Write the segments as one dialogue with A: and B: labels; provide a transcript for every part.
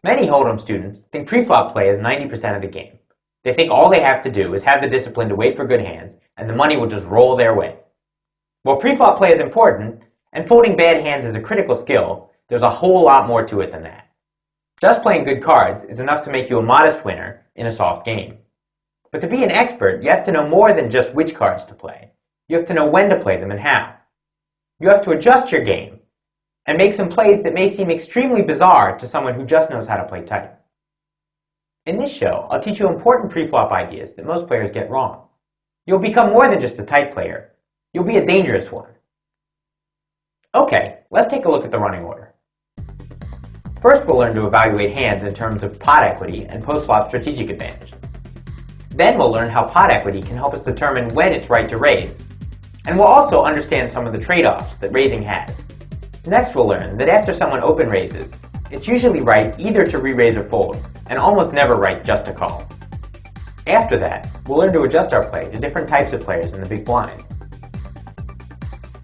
A: Many Hold'em students think pre-flop play is 90% of the game. They think all they have to do is have the discipline to wait for good hands, and the money will just roll their way. While pre-flop play is important, and folding bad hands is a critical skill, there's a whole lot more to it than that. Just playing good cards is enough to make you a modest winner in a soft game. But to be an expert, you have to know more than just which cards to play. You have to know when to play them and how. You have to adjust your game and make some plays that may seem extremely bizarre to someone who just knows how to play tight. In this show, I'll teach you important pre-flop ideas that most players get wrong. You'll become more than just a tight player. You'll be a dangerous one. Okay, let's take a look at the running order. First, we'll learn to evaluate hands in terms of pot equity and post-flop strategic advantages. Then we'll learn how pot equity can help us determine when it's right to raise. And we'll also understand some of the trade-offs that raising has. Next, we'll learn that after someone open raises, it's usually right either to re-raise or fold, and almost never right just to call. After that, we'll learn to adjust our play to different types of players in the big blind.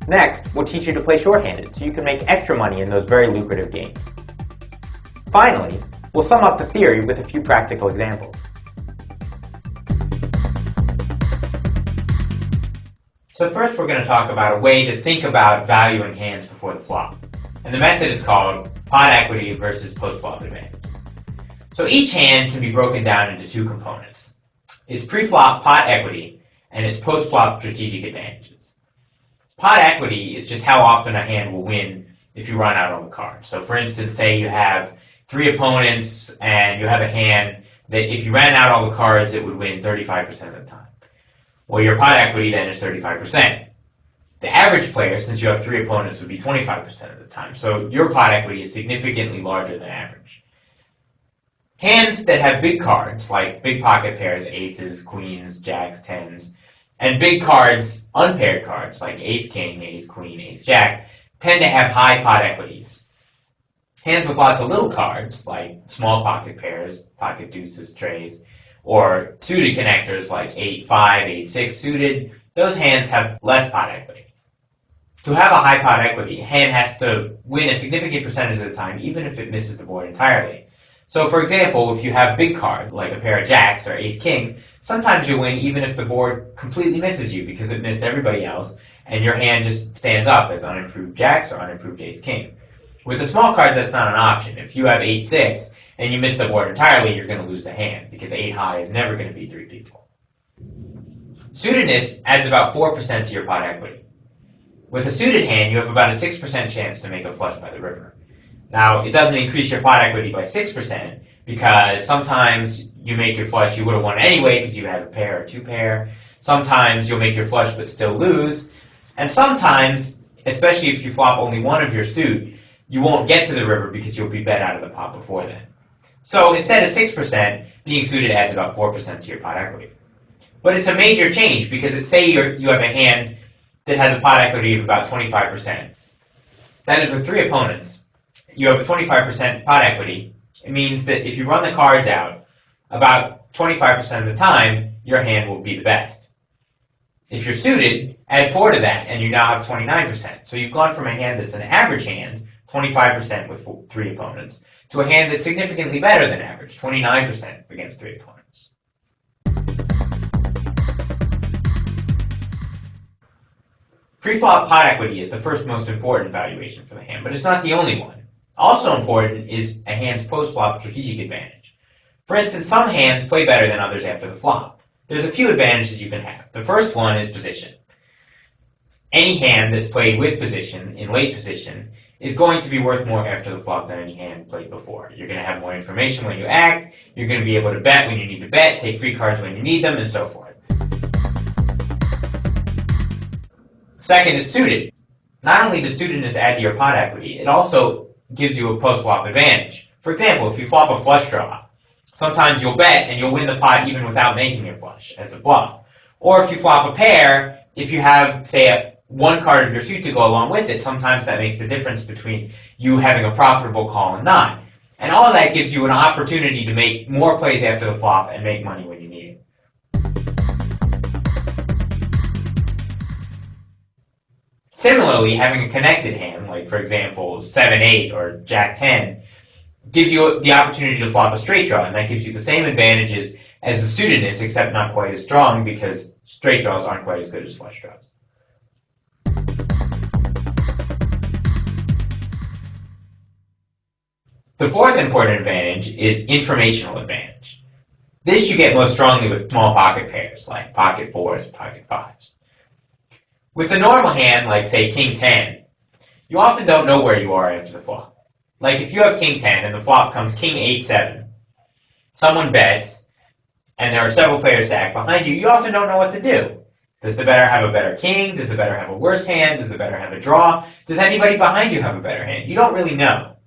A: Next, we'll teach you to play shorthanded so you can make extra money in those very lucrative games. Finally, we'll sum up the theory with a few practical examples. So first we're going to talk about a way to think about valuing hands before the flop. And the method is called pot equity versus post-flop advantages. So each hand can be broken down into two components. It's pre-flop pot equity and it's post-flop strategic advantages. Pot equity is just how often a hand will win if you run out on the card. So for instance, say you have 3 opponents and you have a hand that if you ran out all the cards, it would win 35% of the time. Well, your pot equity then is 35%. The average player, since you have 3 opponents, would be 25% of the time. So your pot equity is significantly larger than average. Hands that have big cards, like big pocket pairs, aces, queens, jacks, tens, and big cards, unpaired cards, like ace, king, ace, queen, ace, jack, tend to have high pot equities. Hands with lots of little cards, like small pocket pairs, pocket deuces, trays, or suited connectors like 8-5, 8-6 suited, those hands have less pot equity. To have a high pot equity, a hand has to win a significant percentage of the time, even if it misses the board entirely. So for example, if you have big cards, like a pair of jacks or ace-king, sometimes you'll win even if the board completely misses you because it missed everybody else, and your hand just stands up as unimproved jacks or unimproved ace-king. With the small cards, that's not an option. If you have 8-6 and you miss the board entirely, you're going to lose the hand because 8 high is never going to beat 3 people. Suitedness adds about 4% to your pot equity. With a suited hand, you have about a 6% chance to make a flush by the river. Now, it doesn't increase your pot equity by 6% because sometimes you make your flush you would have won anyway because you have a pair or 2 pair. Sometimes you'll make your flush but still lose. And sometimes, especially if you flop only one of your suit, you won't get to the river because you'll be bet out of the pot before then. So instead of 6%, being suited adds about 4% to your pot equity. But it's a major change because say you have a hand that has a pot equity of about 25%. That is with 3 opponents. You have a 25% pot equity. It means that if you run the cards out, about 25% of the time, your hand will be the best. If you're suited, add 4 to that, and you now have 29%. So you've gone from a hand that's an average hand, 25% with 3 opponents, to a hand that's significantly better than average, 29% against 3 opponents. Pre-flop pot equity is the first most important valuation for the hand, but it's not the only one. Also important is a hand's post-flop strategic advantage. For instance, some hands play better than others after the flop. There's a few advantages you can have. The first one is position. Any hand that's played with position, in late position, is going to be worth more after the flop than any hand played before. You're going to have more information when you act, you're going to be able to bet when you need to bet, take free cards when you need them, and so forth. Second is suited. Not only does suitedness add to your pot equity, it also gives you a post-flop advantage. For example, if you flop a flush draw, sometimes you'll bet and you'll win the pot even without making your flush as a bluff. Or if you flop a pair, if you have, say, one card of your suit to go along with it, sometimes that makes the difference between you having a profitable call and not. And all of that gives you an opportunity to make more plays after the flop and make money when you need it. Similarly, having a connected hand, like for example 7-8 or Jack-10, gives you the opportunity to flop a straight draw, and that gives you the same advantages as the suitedness, except not quite as strong because straight draws aren't quite as good as flush draws. The fourth important advantage is informational advantage. This you get most strongly with small pocket pairs, like pocket fours, pocket fives. With a normal hand, like say King 10, you often don't know where you are after the flop. Like if you have King 10 and the flop comes King 8-7, someone bets, and there are several players stacked behind you, you often don't know what to do. Does the better have a better king? Does the better have a worse hand? Does the better have a draw? Does anybody behind you have a better hand? You don't really know.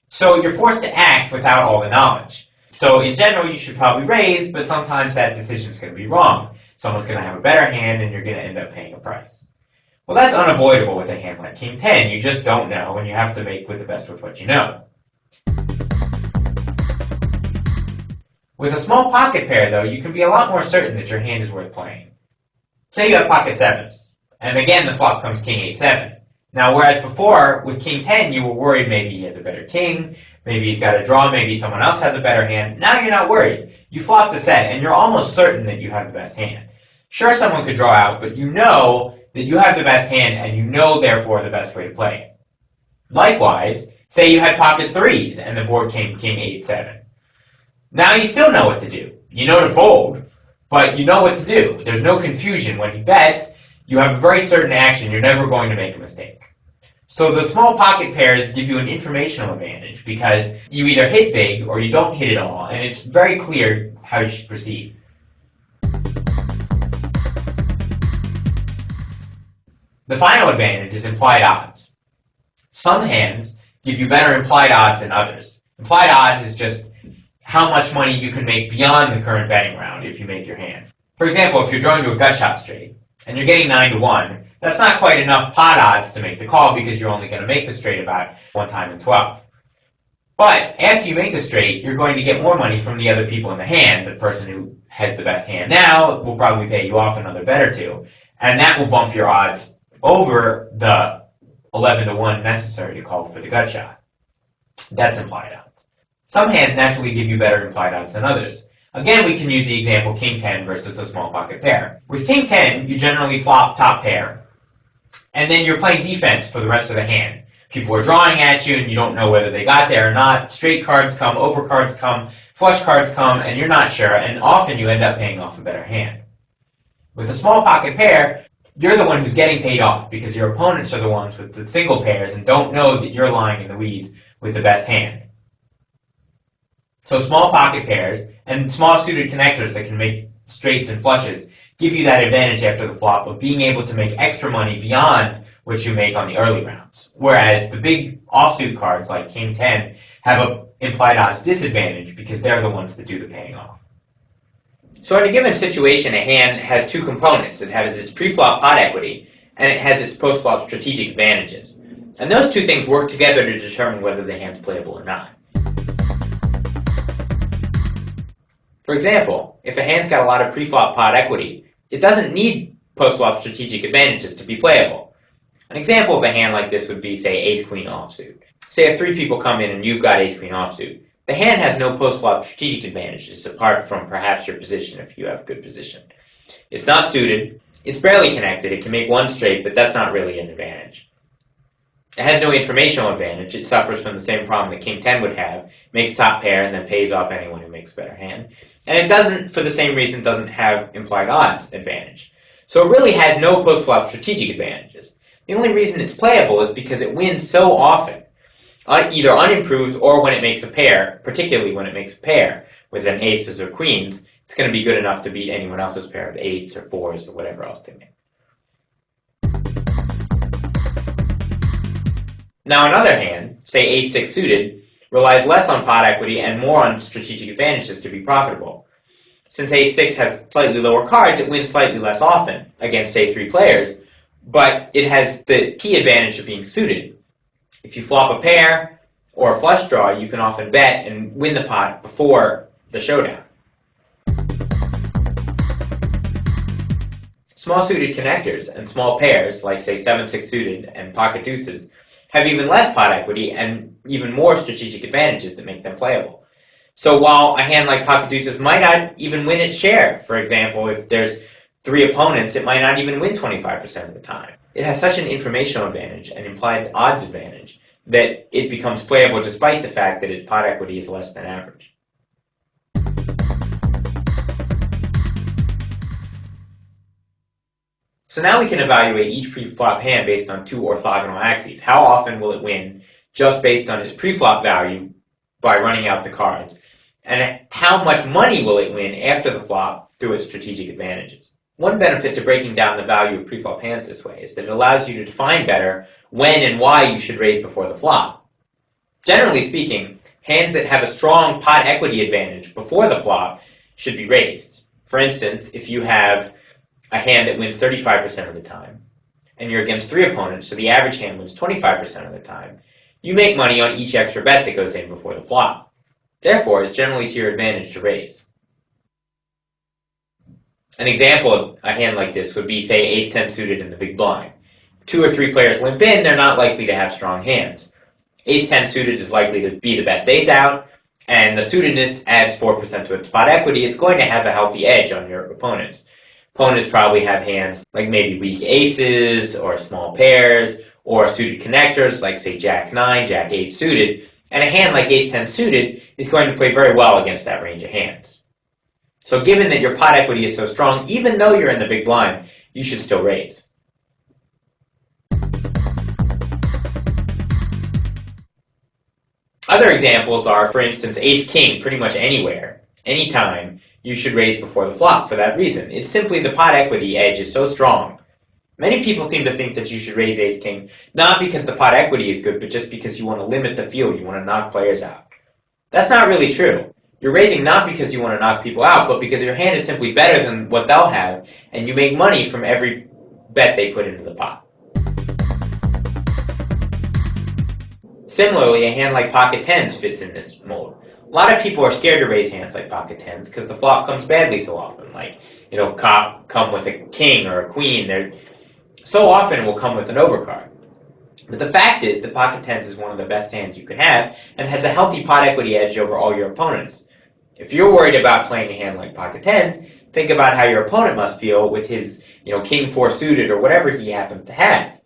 A: So you're forced to act without all the knowledge. So in general, you should probably raise, but sometimes that decision's going to be wrong. Someone's going to have a better hand, and you're going to end up paying a price. Well, that's unavoidable with a hand like King 10. You just don't know, and you have to make with the best with what you know. With a small pocket pair, though, you can be a lot more certain that your hand is worth playing. Say you have pocket 7s, and again the flop comes King 8-7. Now, whereas before, with King 10, you were worried maybe he has a better king, maybe he's got a draw, maybe someone else has a better hand. Now you're not worried. You flop the set, and you're almost certain that you have the best hand. Sure, someone could draw out, but you know that you have the best hand, and you know, therefore, the best way to play it. Likewise, say you had pocket 3s, and the board came King 8-7. Now you still know what to do. You know to fold, but you know what to do. There's no confusion. When he bets, you have a very certain action. You're never going to make a mistake. So the small pocket pairs give you an informational advantage because you either hit big or you don't hit at all, and it's very clear how you should proceed. The final advantage is implied odds. Some hands give you better implied odds than others. Implied odds is just how much money you can make beyond the current betting round if you make your hand. For example, if you're drawing to a gut shot straight, and you're getting 9-1, that's not quite enough pot odds to make the call because you're only going to make the straight about 1 time in 12. But after you make the straight, you're going to get more money from the other people in the hand. The person who has the best hand now will probably pay you off another bet or two, and that will bump your odds over the 11-1 necessary to call for the gut shot. That's implied odds. Some hands naturally give you better implied odds than others. Again, we can use the example King 10 versus a small pocket pair. With King 10, you generally flop top pair, and then you're playing defense for the rest of the hand. People are drawing at you, and you don't know whether they got there or not. Straight cards come, over cards come, flush cards come, and you're not sure, and often you end up paying off a better hand. With a small pocket pair, you're the one who's getting paid off because your opponents are the ones with the single pairs and don't know that you're lying in the weeds with the best hand. So small pocket pairs and small suited connectors that can make straights and flushes give you that advantage after the flop of being able to make extra money beyond what you make on the early rounds. Whereas the big offsuit cards like King 10 have an implied odds disadvantage because they're the ones that do the paying off. So in a given situation, a hand has two components. It has its pre-flop pot equity, and it has its post-flop strategic advantages. And those two things work together to determine whether the hand's playable or not. For example, if a hand's got a lot of pre-flop pot equity, it doesn't need post-flop strategic advantages to be playable. An example of a hand like this would be, say, ace-queen offsuit. Say if 3 people come in and you've got ace-queen offsuit. The hand has no post-flop strategic advantages apart from perhaps your position if you have good position. It's not suited, it's barely connected, it can make one straight, but that's not really an advantage. It has no informational advantage, it suffers from the same problem that King 10 would have, makes top pair and then pays off anyone who makes a better hand. And it doesn't, for the same reason, doesn't have implied odds advantage. So it really has no post-flop strategic advantages. The only reason it's playable is because it wins so often, either unimproved or when it makes a pair, particularly when it makes a pair with an aces or queens, it's going to be good enough to beat anyone else's pair of 8s or 4s or whatever else they make. Now another hand, say ace-6 suited, relies less on pot equity and more on strategic advantages to be profitable. Since ace-6 has slightly lower cards, it wins slightly less often against, say, 3 players, but it has the key advantage of being suited. If you flop a pair or a flush draw, you can often bet and win the pot before the showdown. Small suited connectors and small pairs, like say 7-6 suited and pocket deuces, have even less pot equity and even more strategic advantages that make them playable. So while a hand like pocket deuces might not even win its share, for example, if there's 3 opponents, it might not even win 25% of the time. It has such an informational advantage, an implied odds advantage, that it becomes playable despite the fact that its pot equity is less than average. So now we can evaluate each pre-flop hand based on 2 orthogonal axes. How often will it win just based on its pre-flop value by running out the cards? And how much money will it win after the flop through its strategic advantages? One benefit to breaking down the value of pre-flop hands this way is that it allows you to define better when and why you should raise before the flop. Generally speaking, hands that have a strong pot equity advantage before the flop should be raised. For instance, if you have a hand that wins 35% of the time, and you're against 3 opponents, so the average hand wins 25% of the time, you make money on each extra bet that goes in before the flop. Therefore, it's generally to your advantage to raise. An example of a hand like this would be, say, ace-10 suited in the big blind. 2 or 3 players limp in, they're not likely to have strong hands. Ace-10 suited is likely to be the best ace out, and the suitedness adds 4% to its pot equity. It's going to have a healthy edge on your opponents. Opponents probably have hands like maybe weak aces, or small pairs, or suited connectors like, say, Jack-9, Jack-8 suited, and a hand like ace-10 suited is going to play very well against that range of hands. So given that your pot equity is so strong, even though you're in the big blind, you should still raise. Other examples are, for instance, ace-king pretty much anywhere, anytime, you should raise before the flop for that reason. It's simply the pot equity edge is so strong. Many people seem to think that you should raise ace-king, not because the pot equity is good, but just because you want to limit the field, you want to knock players out. That's not really true. You're raising not because you want to knock people out, but because your hand is simply better than what they'll have, and you make money from every bet they put into the pot. Similarly, a hand like pocket tens fits in this mold. A lot of people are scared to raise hands like pocket tens because the flop comes badly so often. Like, it'll come with a king or a queen. So often it will come with an overcard. But the fact is that pocket tens is one of the best hands you can have and has a healthy pot equity edge over all your opponents. If you're worried about playing a hand like pocket tens, think about how your opponent must feel with his, king 4 suited or whatever he happens to have.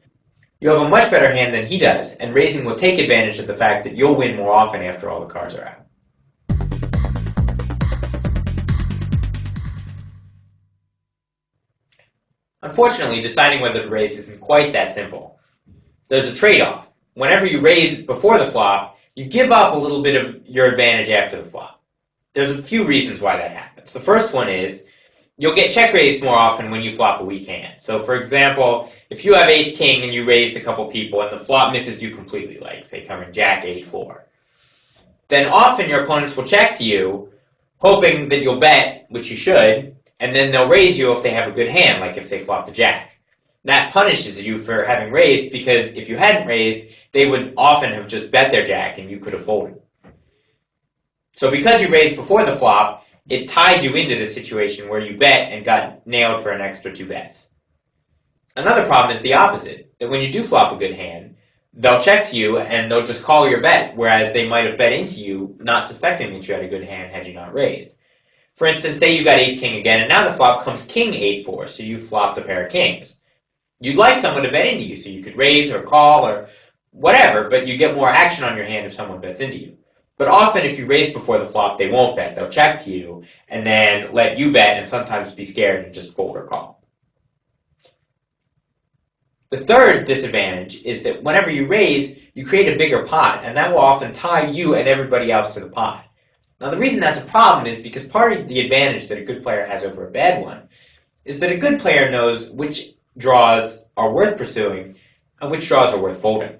A: You have a much better hand than he does, and raising will take advantage of the fact that you'll win more often after all the cards are out. Unfortunately, deciding whether to raise isn't quite that simple. There's a trade-off. Whenever you raise before the flop, you give up a little bit of your advantage after the flop. There's a few reasons why that happens. The first one is you'll get check raised more often when you flop a weak hand. So for example, if you have ace-king and you raised a couple people and the flop misses you completely, like say coming Jack-8-4, then often your opponents will check to you, hoping that you'll bet, which you should, and then they'll raise you if they have a good hand, like if they flop the Jack. That punishes you for having raised, because if you hadn't raised, they would often have just bet their Jack and you could have folded. So because you raised before the flop, it tied you into this situation where you bet and got nailed for an extra 2 bets. Another problem is the opposite, that when you do flop a good hand, they'll check to you and they'll just call your bet, whereas they might have bet into you, not suspecting that you had a good hand had you not raised. For instance, say you got ace-king again, and now the flop comes king 8-4, so you flopped a pair of kings. You'd like someone to bet into you, so you could raise or call or whatever, but you get more action on your hand if someone bets into you. But often if you raise before the flop, they won't bet. They'll check to you and then let you bet and sometimes be scared and just fold or call. The third disadvantage is that whenever you raise, you create a bigger pot, and that will often tie you and everybody else to the pot. Now the reason that's a problem is because part of the advantage that a good player has over a bad one is that a good player knows which draws are worth pursuing and which draws are worth folding.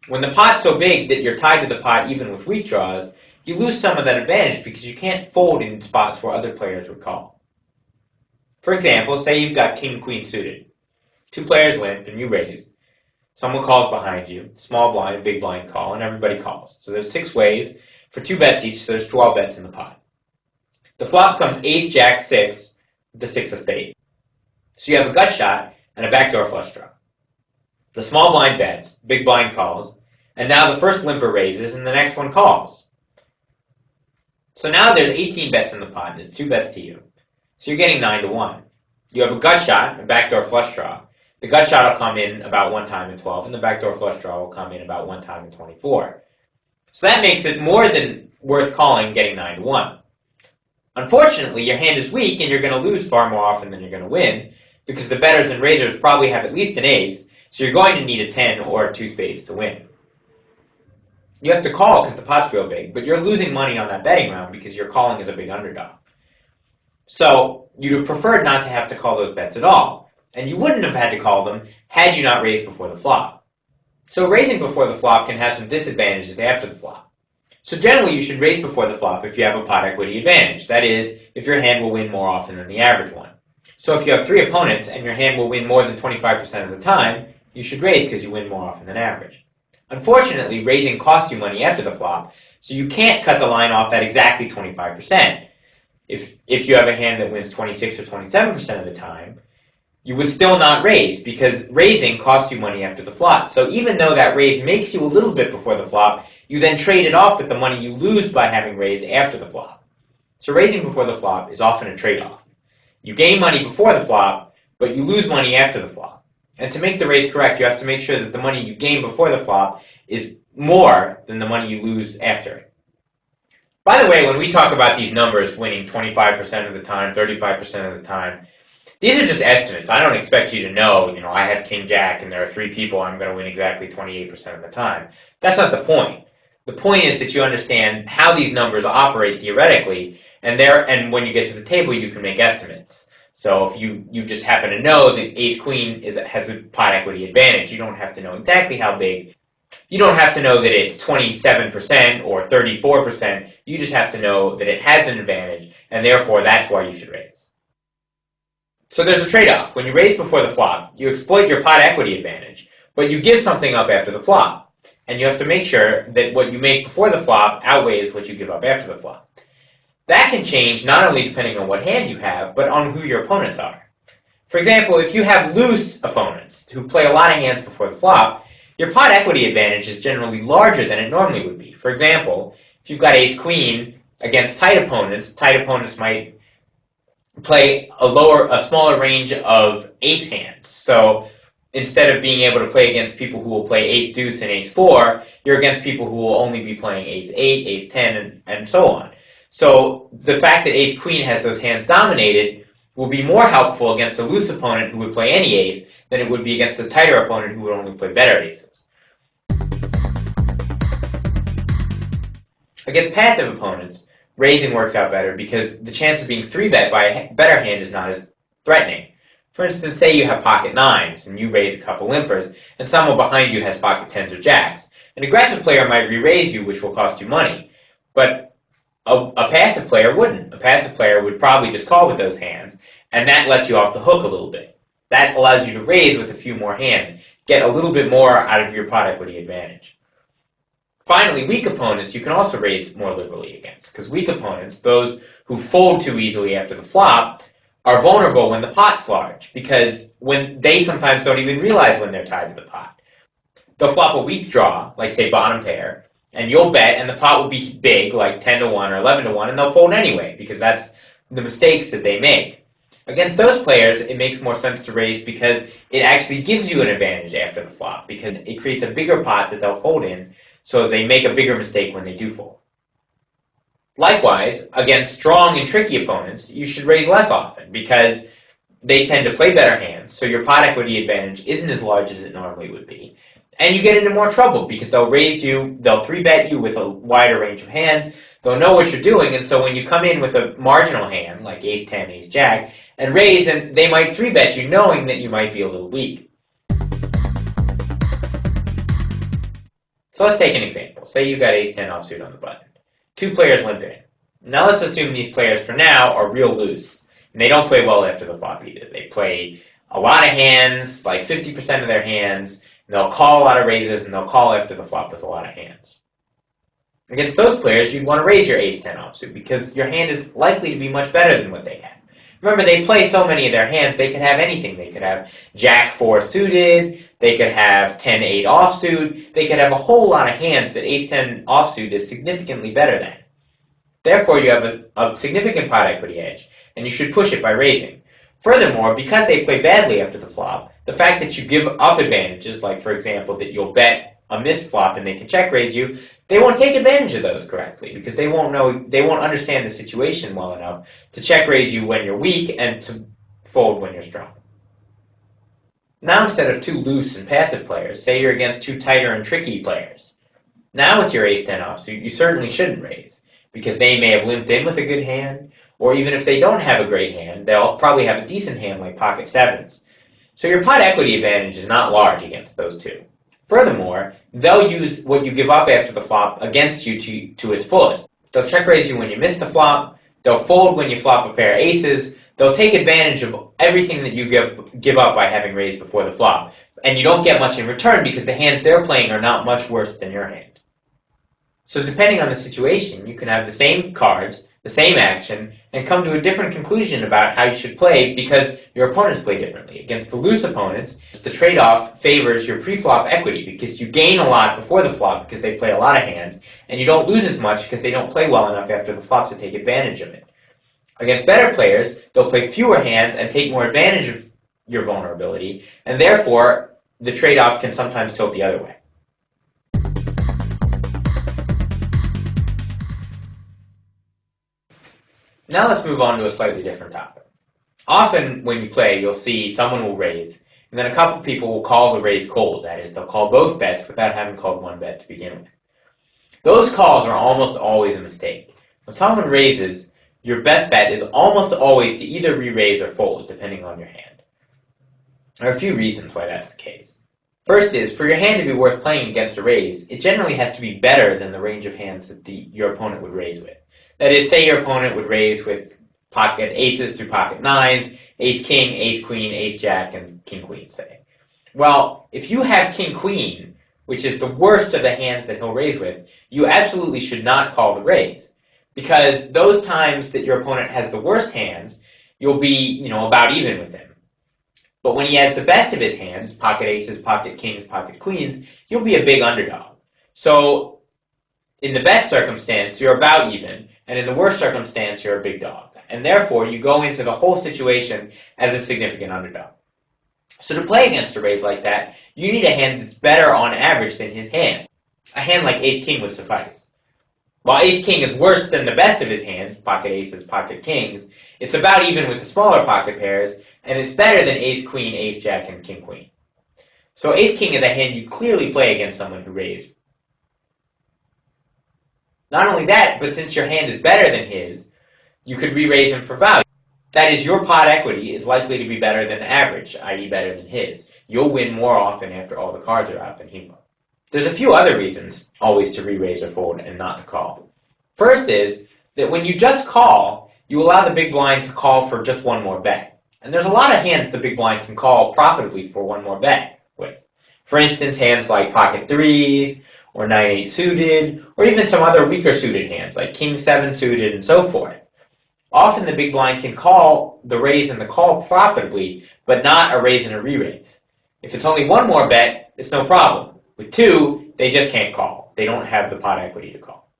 A: When the pot's so big that you're tied to the pot even with weak draws, you lose some of that advantage because you can't fold in spots where other players would call. For example, say you've got king-queen suited. 2 players limp and you raise. Someone calls behind you, small blind, big blind call, and everybody calls. So there's 6 ways for 2 bets each, so there's 12 bets in the pot. The flop comes ace-jack-6 with the 6 of spades. So you have a gut shot and a backdoor flush draw. The small blind bets, big blind calls, and now the first limper raises and the next one calls. So now there's 18 bets in the pot, and it's 2 bets to you. So you're getting 9-1. You have a gut shot, a backdoor flush draw. The gut shot will come in about 1 time in 12, and the backdoor flush draw will come in about 1 time in 24. So that makes it more than worth calling getting 9-1. Unfortunately, your hand is weak, and you're going to lose far more often than you're going to win, because the bettors and raisers probably have at least an ace, so you're going to need a 10 or 2 spades to win. You have to call because the pot's real big, but you're losing money on that betting round because you're calling as a big underdog. So you'd have preferred not to have to call those bets at all, and you wouldn't have had to call them had you not raised before the flop. So raising before the flop can have some disadvantages after the flop. So generally you should raise before the flop if you have a pot equity advantage. That is, if your hand will win more often than the average one. So if you have 3 opponents and your hand will win more than 25% of the time, you should raise because you win more often than average. Unfortunately, raising costs you money after the flop, so you can't cut the line off at exactly 25%. If you have a hand that wins 26 or 27% of the time, you would still not raise because raising costs you money after the flop. So even though that raise makes you a little bit before the flop, you then trade it off with the money you lose by having raised after the flop. So raising before the flop is often a trade-off. You gain money before the flop, but you lose money after the flop. And to make the raise correct, you have to make sure that the money you gain before the flop is more than the money you lose after it. By the way, when we talk about these numbers winning 25% of the time, 35% of the time, these are just estimates. I don't expect you to know, I have King Jack and there are 3 people, I'm going to win exactly 28% of the time. That's not the point. The point is that you understand how these numbers operate theoretically, and when you get to the table, you can make estimates. So if you just happen to know that ace-queen has a pot equity advantage, you don't have to know exactly how big. You don't have to know that it's 27% or 34%. You just have to know that it has an advantage, and therefore that's why you should raise. So there's a trade-off. When you raise before the flop, you exploit your pot equity advantage, but you give something up after the flop. And you have to make sure that what you make before the flop outweighs what you give up after the flop. That can change not only depending on what hand you have, but on who your opponents are. For example, if you have loose opponents who play a lot of hands before the flop, your pot equity advantage is generally larger than it normally would be. For example, if you've got ace-queen against tight opponents might play a smaller range of ace hands. So instead of being able to play against people who will play ace-deuce and ace-4, you're against people who will only be playing ace-8, ace-10, and so on. So the fact that ace-queen has those hands dominated will be more helpful against a loose opponent who would play any ace than it would be against a tighter opponent who would only play better aces. Against passive opponents, raising works out better because the chance of being 3-bet by a better hand is not as threatening. For instance, say you have pocket 9s and you raise a couple limpers, and someone behind you has pocket 10s or jacks. An aggressive player might re-raise you, which will cost you money, but a passive player wouldn't. A passive player would probably just call with those hands, and that lets you off the hook a little bit. That allows you to raise with a few more hands, get a little bit more out of your pot equity advantage. Finally, weak opponents you can also raise more liberally against, because weak opponents, those who fold too easily after the flop, are vulnerable when the pot's large, because when they sometimes don't even realize when they're tied to the pot. They'll flop a weak draw, like say bottom pair, and you'll bet, and the pot will be big, like 10-1 or 11-1, and they'll fold anyway, because that's the mistakes that they make. Against those players, it makes more sense to raise because it actually gives you an advantage after the flop, because it creates a bigger pot that they'll fold in, so they make a bigger mistake when they do fold. Likewise, against strong and tricky opponents, you should raise less often, because they tend to play better hands, so your pot equity advantage isn't as large as it normally would be. And you get into more trouble because they'll raise you, they'll 3-bet you with a wider range of hands, they'll know what you're doing, and so when you come in with a marginal hand, like ace-10, ace-jack, and raise, and they might 3-bet you knowing that you might be a little weak. So let's take an example. Say you got ace-10 offsuit on the button. 2 players limp in. Now let's assume these players for now are real loose, and they don't play well after the flop either. They play a lot of hands, like 50% of their hands, and they'll call a lot of raises, and they'll call after the flop with a lot of hands. Against those players, you'd want to raise your ace-10 offsuit because your hand is likely to be much better than what they have. Remember, they play so many of their hands, they could have anything. They could have Jack 4 suited, they could have 10-8 offsuit, they could have a whole lot of hands that Ace-10 offsuit is significantly better than. Therefore, you have a significant pot equity edge, and you should push it by raising. Furthermore, because they play badly after the flop, the fact that you give up advantages, like for example that you'll bet a missed flop and they can check raise you, they won't take advantage of those correctly because they won't understand the situation well enough to check raise you when you're weak and to fold when you're strong. Now instead of two loose and passive players, say you're against two tighter and tricky players. Now with your Ace-10 offsuit, you certainly shouldn't raise because they may have limped in with a good hand, or even if they don't have a great hand, they'll probably have a decent hand like pocket sevens. So your pot equity advantage is not large against those two. Furthermore, they'll use what you give up after the flop against you to its fullest. They'll check raise you when you miss the flop, they'll fold when you flop a pair of aces, they'll take advantage of everything that you give up by having raised before the flop. And you don't get much in return because the hands they're playing are not much worse than your hand. So depending on the situation, you can have the same cards, the same action, and come to a different conclusion about how you should play because your opponents play differently. Against the loose opponents, the trade-off favors your pre-flop equity because you gain a lot before the flop because they play a lot of hands, and you don't lose as much because they don't play well enough after the flop to take advantage of it. Against better players, they'll play fewer hands and take more advantage of your vulnerability, and therefore the trade-off can sometimes tilt the other way. Now let's move on to a slightly different topic. Often when you play, you'll see someone will raise, and then a couple people will call the raise cold. That is, they'll call both bets without having called one bet to begin with. Those calls are almost always a mistake. When someone raises, your best bet is almost always to either re-raise or fold, depending on your hand. There are a few reasons why that's the case. First is, for your hand to be worth playing against a raise, it generally has to be better than the range of hands that your opponent would raise with. That is, say your opponent would raise with pocket aces through pocket nines, ace-king, ace-queen, ace-jack, and king-queen, say. Well, if you have king-queen, which is the worst of the hands that he'll raise with, you absolutely should not call the raise. Because those times that your opponent has the worst hands, you'll be, about even with him. But when he has the best of his hands, pocket aces, pocket kings, pocket queens, you'll be a big underdog. So, in the best circumstance, you're about even, and in the worst circumstance, you're a big dog. And therefore, you go into the whole situation as a significant underdog. So to play against a raise like that, you need a hand that's better on average than his hand. A hand like ace-king would suffice. While ace-king is worse than the best of his hands, pocket aces, pocket kings, it's about even with the smaller pocket pairs, and it's better than ace-queen, ace-jack, and king-queen. So ace-king is a hand you clearly play against someone who raised. Not only that, but since your hand is better than his, you could re-raise him for value. That is, your pot equity is likely to be better than average, i.e. better than his. You'll win more often after all the cards are out than he will. There's a few other reasons always to re-raise or fold and not to call. First is that when you just call, you allow the big blind to call for just one more bet. And there's a lot of hands the big blind can call profitably for one more bet with. For instance, hands like pocket threes, or 9-8 suited, or even some other weaker suited hands like king 7 suited and so forth. Often the big blind can call the raise and the call profitably, but not a raise and a re-raise. If it's only one more bet, it's no problem. With two, they just can't call. They don't have the pot equity to call.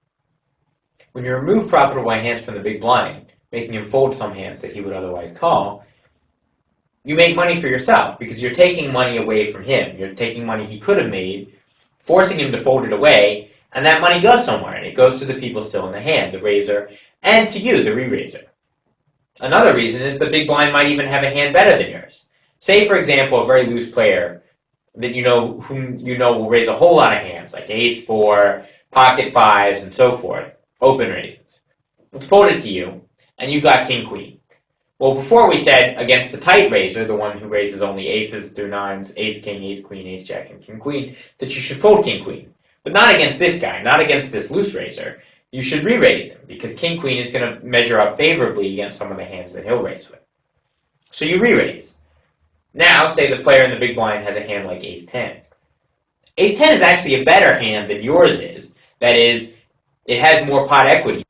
A: When you remove profitable hands from the big blind, making him fold some hands that he would otherwise call, you make money for yourself because you're taking money away from him. You're taking money he could have made, forcing him to fold it away, and that money goes somewhere, and it goes to the people still in the hand, the raiser, and to you, the re-raiser. Another reason is the big blind might even have a hand better than yours. Say, for example, a very loose player that whom you know will raise a whole lot of hands, like ace-4, pocket fives, and so forth, open raises. It's folded to you, and you've got king-queen. Well, before we said against the tight raiser, the one who raises only aces through nines, ace-king, ace-queen, ace-jack, and king-queen, that you should fold king-queen. But not against this guy, not against this loose raiser. You should re-raise him, because king-queen is going to measure up favorably against some of the hands that he'll raise with. So you re-raise. Now, say the player in the big blind has a hand like ace-10. Ace-10 is actually a better hand than yours is. That is, it has more pot equity.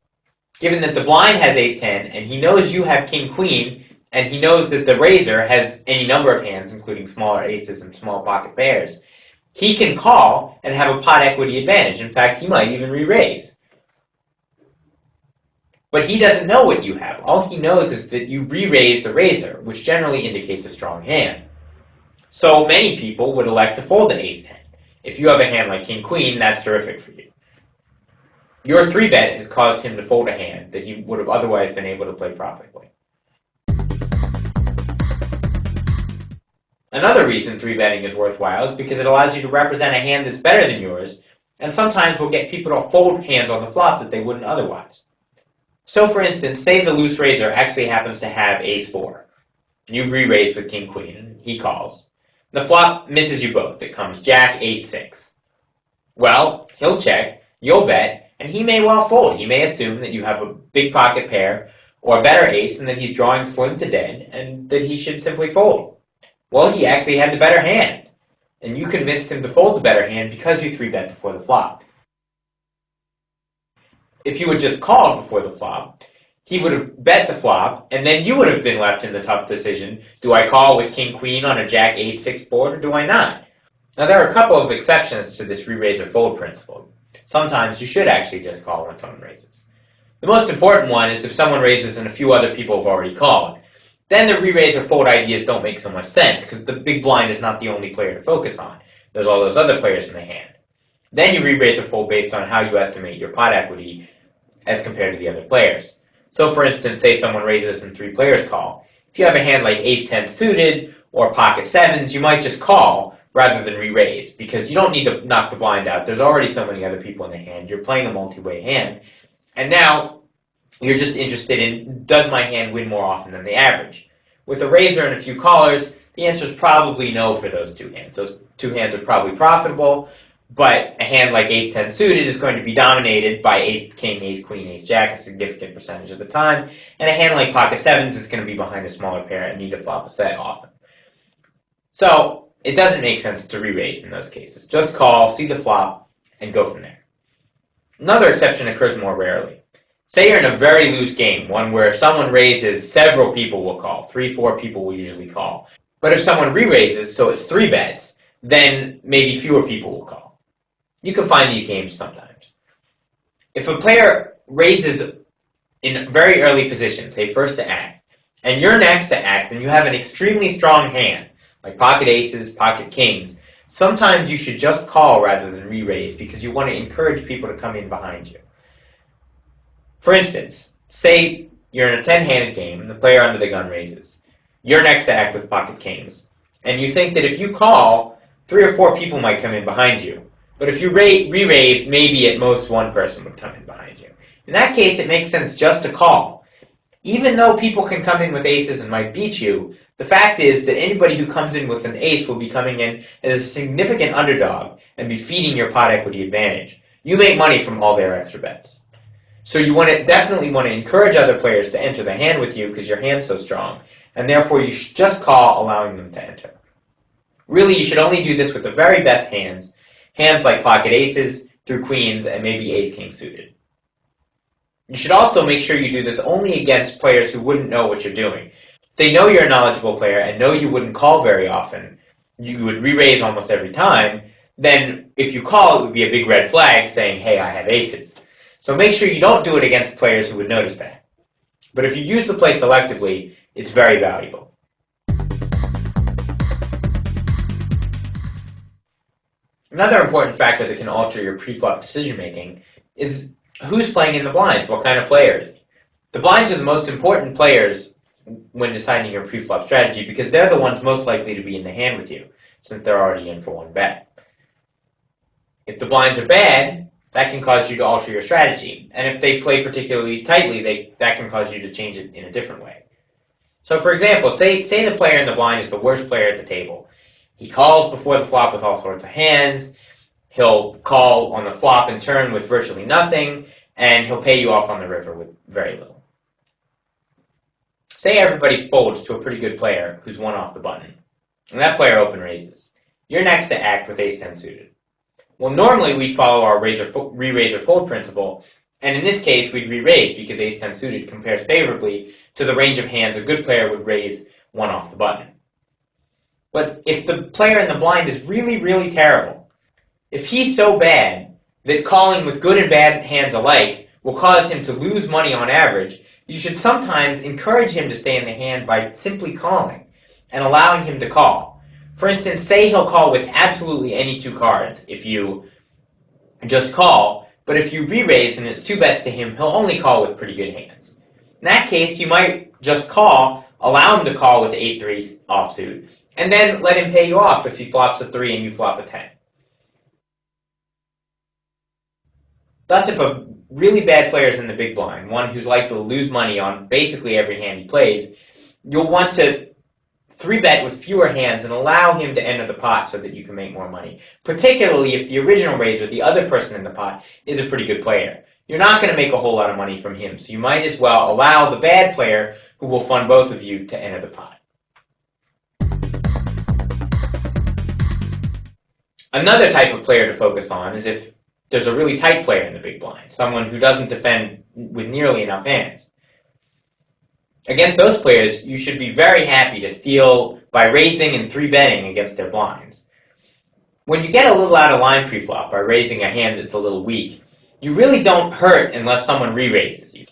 A: Given that the blind has ace-10, and he knows you have king-queen, and he knows that the raiser has any number of hands, including smaller aces and small pocket pairs, he can call and have a pot equity advantage. In fact, he might even re-raise. But he doesn't know what you have. All he knows is that you re-raised the raiser, which generally indicates a strong hand. So many people would elect to fold the ace-10. If you have a hand like king-queen, that's terrific for you. Your 3-bet has caused him to fold a hand that he would have otherwise been able to play profitably. Another reason 3-betting is worthwhile is because it allows you to represent a hand that's better than yours, and sometimes will get people to fold hands on the flop that they wouldn't otherwise. So for instance, say the loose raiser actually happens to have ace-4. You've re-raised with king-queen, he calls. The flop misses you both. It comes jack, 8-6. Well, he'll check, you'll bet, and he may well fold. He may assume that you have a big pocket pair or a better ace and that he's drawing slim to dead and that he should simply fold. Well, he actually had the better hand, and you convinced him to fold the better hand because you 3-bet before the flop. If you had just called before the flop, he would have bet the flop, and then you would have been left in the tough decision, do I call with king-queen on a jack 8-6 board or do I not? Now there are a couple of exceptions to this re-raise or fold principle. Sometimes you should actually just call when someone raises. The most important one is if someone raises and a few other people have already called. Then the re-raise or fold ideas don't make so much sense because the big blind is not the only player to focus on. There's all those other players in the hand. Then you re-raise or fold based on how you estimate your pot equity as compared to the other players. So for instance, say someone raises and 3 players call. If you have a hand like ace-10 suited or pocket 7s, you might just call rather than re-raise because you don't need to knock the blind out. There's already so many other people in the hand. You're playing a multi-way hand. And now you're just interested in, does my hand win more often than the average? With a raiser and a few callers, the answer is probably no for those 2 hands. Those 2 hands are probably profitable, but a hand like ace-10 suited is going to be dominated by ace-king, ace-queen, ace-jack a significant percentage of the time, and a hand like pocket 7s is going to be behind a smaller pair and need to flop a set often. So it doesn't make sense to re-raise in those cases. Just call, see the flop, and go from there. Another exception occurs more rarely. Say you're in a very loose game, one where if someone raises, several people will call. 3-4 people will usually call. But if someone re-raises, so it's 3 bets, then maybe fewer people will call. You can find these games sometimes. If a player raises in very early position, say first to act, and you're next to act, and you have an extremely strong hand, like pocket aces, pocket kings, sometimes you should just call rather than re-raise because you want to encourage people to come in behind you. For instance, say you're in a 10-handed game and the player under the gun raises. You're next to act with pocket kings. And you think that if you call, 3 or 4 people might come in behind you. But if you re-raise, maybe at most 1 person would come in behind you. In that case, it makes sense just to call. Even though people can come in with aces and might beat you, the fact is that anybody who comes in with an ace will be coming in as a significant underdog and be feeding your pot equity advantage. You make money from all their extra bets. So you definitely want to encourage other players to enter the hand with you because your hand's so strong, and therefore you should just call, allowing them to enter. Really, you should only do this with the very best hands like pocket aces, through queens, and maybe ace-king suited. You should also make sure you do this only against players who wouldn't know what you're doing. If they know you're a knowledgeable player and know you wouldn't call very often, you would re-raise almost every time, then if you call, it would be a big red flag saying, hey, I have aces. So make sure you don't do it against players who would notice that. But if you use the play selectively, it's very valuable. Another important factor that can alter your pre-flop decision-making is who's playing in the blinds, what kind of players. The blinds are the most important players when deciding your pre-flop strategy because they're the ones most likely to be in the hand with you, since they're already in for 1 bet. If the blinds are bad, that can cause you to alter your strategy. And if they play particularly tightly, that can cause you to change it in a different way. So for example, say the player in the blind is the worst player at the table. He calls before the flop with all sorts of hands. He'll call on the flop and turn with virtually nothing, and he'll pay you off on the river with very little. Say everybody folds to a pretty good player who's 1 off the button, and that player open raises. You're next to act with ace-10 suited. Well, normally we'd follow our re-raise or fold principle And in this case, we'd re-raise because ace-10 suited compares favorably to the range of hands a good player would raise one off the button. But if the player in the blind is really, really terrible, if he's so bad that calling with good and bad hands alike will cause him to lose money on average, you should sometimes encourage him to stay in the hand by simply calling and allowing him to call. For instance, say he'll call with absolutely any two cards if you just call, but if you re-raise and it's two bets to him, he'll only call with pretty good hands. In that case, you might just call, allow him to call with 8-3 offsuit, and then let him pay you off if he flops a 3 and you flop a 10. Thus, if a really bad player is in the big blind, one who's likely to lose money on basically every hand he plays, you'll want to 3-bet with fewer hands and allow him to enter the pot so that you can make more money, particularly if the original raiser, the other person in the pot, is a pretty good player. You're not going to make a whole lot of money from him, so you might as well allow the bad player, who will fund both of you, to enter the pot. Another type of player to focus on is if there's a really tight player in the big blind, someone who doesn't defend with nearly enough hands. Against those players, you should be very happy to steal by raising and 3-betting against their blinds. When you get a little out of line pre-flop by raising a hand that's a little weak, you really don't hurt unless someone re-raises you.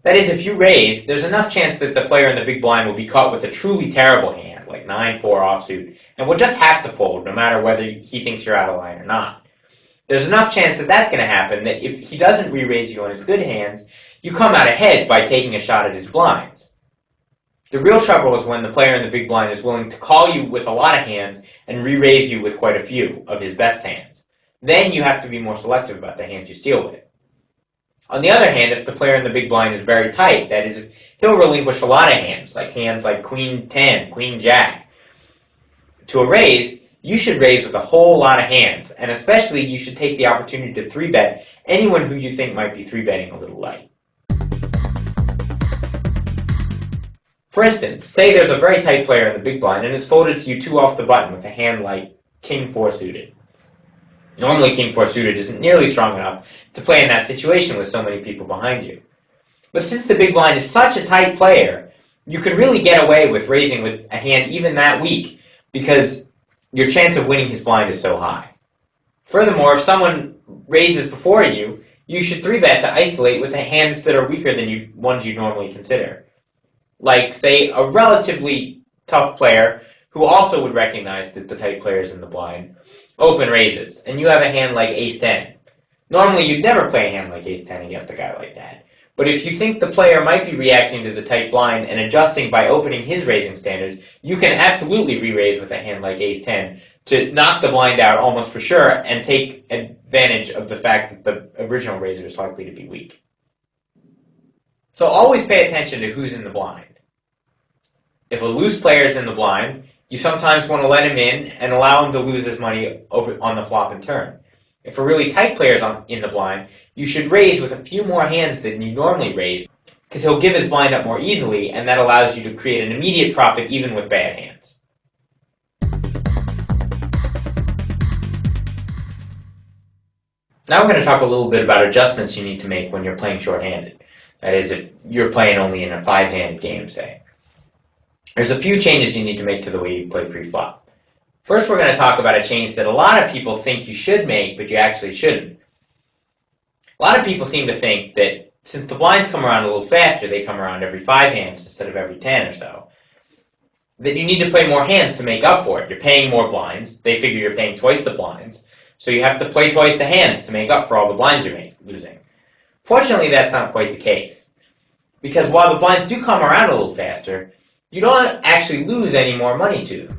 A: That is, if you raise, there's enough chance that the player in the big blind will be caught with a truly terrible hand, like 9-4 offsuit, and will just have to fold no matter whether he thinks you're out of line or not. There's enough chance that that's going to happen that if he doesn't re-raise you on his good hands, you come out ahead by taking a shot at his blinds. The real trouble is when the player in the big blind is willing to call you with a lot of hands and re-raise you with quite a few of his best hands. Then you have to be more selective about the hands you steal with. On the other hand, if the player in the big blind is very tight, that is, he'll relinquish a lot of hands like Queen 10, Queen Jack. To a raise, you should raise with a whole lot of hands, and especially you should take the opportunity to 3-bet anyone who you think might be 3-betting a little light. For instance, say there's a very tight player in the big blind and it's folded to you 2 off the button with a hand like King 4 suited. Normally King 4 suited isn't nearly strong enough to play in that situation with so many people behind you. But since the big blind is such a tight player, you can really get away with raising with a hand even that weak because your chance of winning his blind is so high. Furthermore, if someone raises before you, you should 3-bet to isolate with hands that are weaker than ones you normally consider. Like, say, a relatively tough player who also would recognize that the tight players in the blind open raises, and you have a hand like ace-10. Normally, you'd never play a hand like ace-10 against a guy like that. But if you think the player might be reacting to the tight blind and adjusting by opening his raising standards, you can absolutely re-raise with a hand like ace-10 to knock the blind out almost for sure and take advantage of the fact that the original raiser is likely to be weak. So always pay attention to who's in the blind. If a loose player is in the blind, you sometimes want to let him in and allow him to lose his money over on the flop and turn. If a really tight player is in the blind, you should raise with a few more hands than you normally raise, because he'll give his blind up more easily, and that allows you to create an immediate profit even with bad hands. Now we're going to talk a little bit about adjustments you need to make when you're playing short-handed. That is, if you're playing only in a 5-handed game, say. There's a few changes you need to make to the way you play pre-flop. First, we're going to talk about a change that a lot of people think you should make, but you actually shouldn't. A lot of people seem to think that since the blinds come around a little faster, they come around every 5 hands instead of every 10 or so, that you need to play more hands to make up for it. You're paying more blinds. They figure you're paying twice the blinds, so you have to play twice the hands to make up for all the blinds you're losing. Fortunately, that's not quite the case, because while the blinds do come around a little faster, you don't actually lose any more money to them.